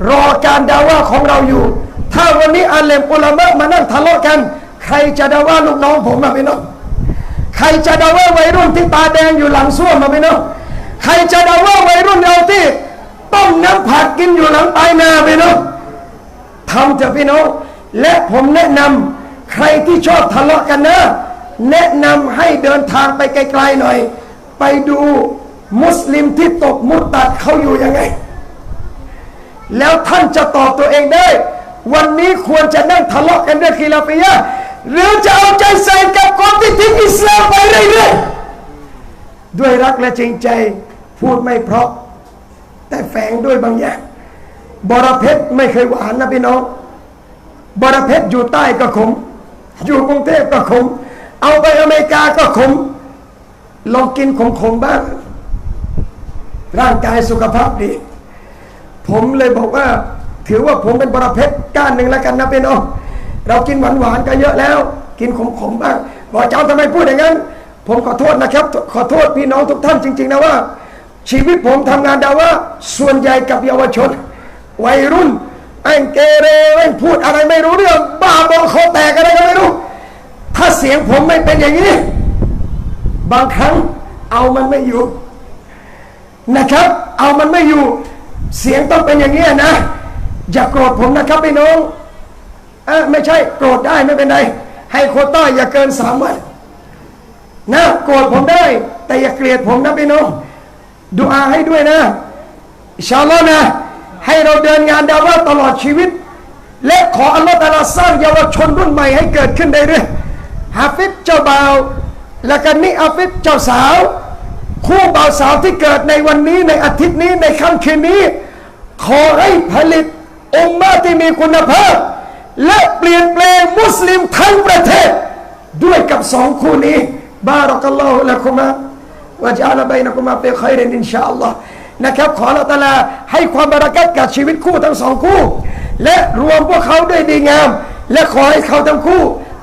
รอการดาว่าของเราอยู่ถ้าวันนี้อาเลมอุลามะมานั่งทะเลาะกันใครจะดาว่าลูกน้องผมมาพี่น้องใครจะดาว่าวัยรุ่นที่ตาแดงอยู่หลังส้วมมาพี่น้องใครจะดาว่าวัยรุ่นเราที่ต้มน้ำผักกินอยู่หลังปลายนาพี่น้องทำเถอะพี่น้องและผมแนะนำใครที่ชอบทะเลาะกันนะแนะนำให้เดินทางไปไกลๆหน่อยไปดูมุสลิมที่ตกมุตตัดเขาอยู่ยังไงแล้วท่านจะตอบตัวเองได้วันนี้ควรจะนั่งทะเลาะกันเรื่องคีลาฟียะห์หรือจะเอาใจใส่กับคนที่ทิ้งอิสลามไปเรื่อยๆด้วยรักและจริงใจพูดไม่เพราะแต่แฝงด้วยบางอย่างบรเพชรไม่เคยหวานนะพี่น้องบรเพชรอยู่ใต้ก็ขมอยู่กรุงเทพก็ขมเอาไปอเมริกาก็ขมลองกินขมๆบ้างร่างกายสุขภาพดีผมเลยบอกว่าถือว่าผมเป็นบรเพชรก้านหนึ่งแล้วกันนะพี่น้องเรากินหวานๆก็เยอะแล้วกินขมๆบ้างบอกเจ้าทำไมพูดอย่างนั้นผมขอโทษนะครับขอโทษพี่น้องทุกท่านจริงๆนะว่าชีวิตผมทำงานดาว่าส่วนใหญ่กับเยาวชนวัยรุ่นไอ้เกเรไอ้พูดอะไรไม่รู้เรื่องบ้าบอคอแตกอะไรก็ไม่รู้ถ้าเสียงผมไม่เป็นอย่างนี้บางครั้งเอามันไม่อยู่นะครับเอามันไม่อยู่เสียงต้องเป็นอย่างนี้นะอย่าโกรธผมนะครับพี่น้องไม่ใช่โกรธได้ไม่เป็นไรให้โควต้าอย่าเกิน3 วันนะโกรธผมได้แต่อย่าเกลียดผมนะพี่น้องดุอาให้ด้วยนะอินชาอัลลอฮ์นะให้เราเดินงานดาวะตลอดชีวิตและขออัลลอฮ์ตะอาลาสร้างเยาวชนรุ่นใหม่ให้เกิดขึ้นได้เรื่อยฮาฟิซเจ้าบ่าวและกันนี่ฮาฟิซเจ้าสาวคู่บ่าวสาวที่เกิดในวันนี้ในอาทิตย์นี้ในค่ำคืนนี้ขอให้ผลิตอุมมะที่มีคุณภาพและเปลี่ยนแปลงมุสลิมทั้งประเทศด้วยกับ2 คู่นี้บารักัลลอฮุละกุมะวะญะอะละบัยนะกุมะฟิค็อยรินอินชาอัลลอฮ์นะครับขออัลเลาะห์ตะอาลาให้ความบารอกาตกับชีวิตคู่ทั้ง2 คู่และรวมพวกเขาด้วยดีงามและขอให้เขาทั้งคู่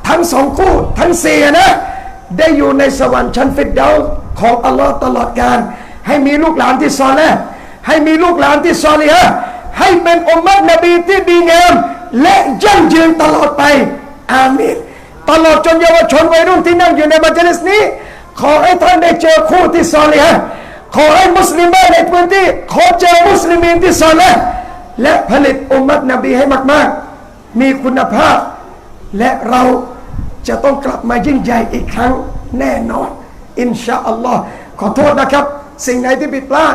ทั้ง2 คู่ทั้ง4นะได้อยู่ในสวรรค์ชั้นฟิรเดาส์ของอัลลอฮ์ตลอดกาลให้มีลูกหลานที่ซอลิห์ให้มีลูกหลานที่ซอลิฮะห์ให้เป็นอุมมะนบีที่ดีงามและยั่งยืนตลอดไปอาเมนตลอดจนเยาวชนวัยรุ่นที่นั่งอยู่ในมัจลิสนี้ขอให้ท่านได้เจอคู่ที่ซอลิฮะห์ขอให้มุสลิมในพื้นที่ขอเจอมุสลิมีนที่ซอลิห์และผลิตอุมมะนบีให้มากๆมีคุณภาพและเราจะต้องกลับมายิ่งใหญ่อีกครั้งแน่นอนอินชาอัลลอฮ์ขอโทษนะครับสิ่งไหนที่ผิดพลาด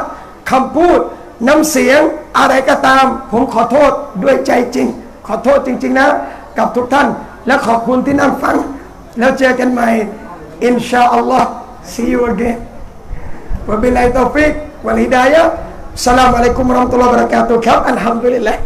คำพูดน้ำเสียงอะไรก็ตามผมขอโทษด้วยใจจริงขอโทษจริงๆนะกับทุกท่านและขอบคุณที่นั่งฟังแล้วเจอกันใหม่อินชาอัลลอฮ์ see you again วะบิลลาฮิตตอฟิกวัลฮิดายะฮ์อัสสลามุอะลัยกุมวะเราะห์มะตุลลอฮิวะบะเราะกาตุฮ์ครับอัลฮัมดุลิลลาห์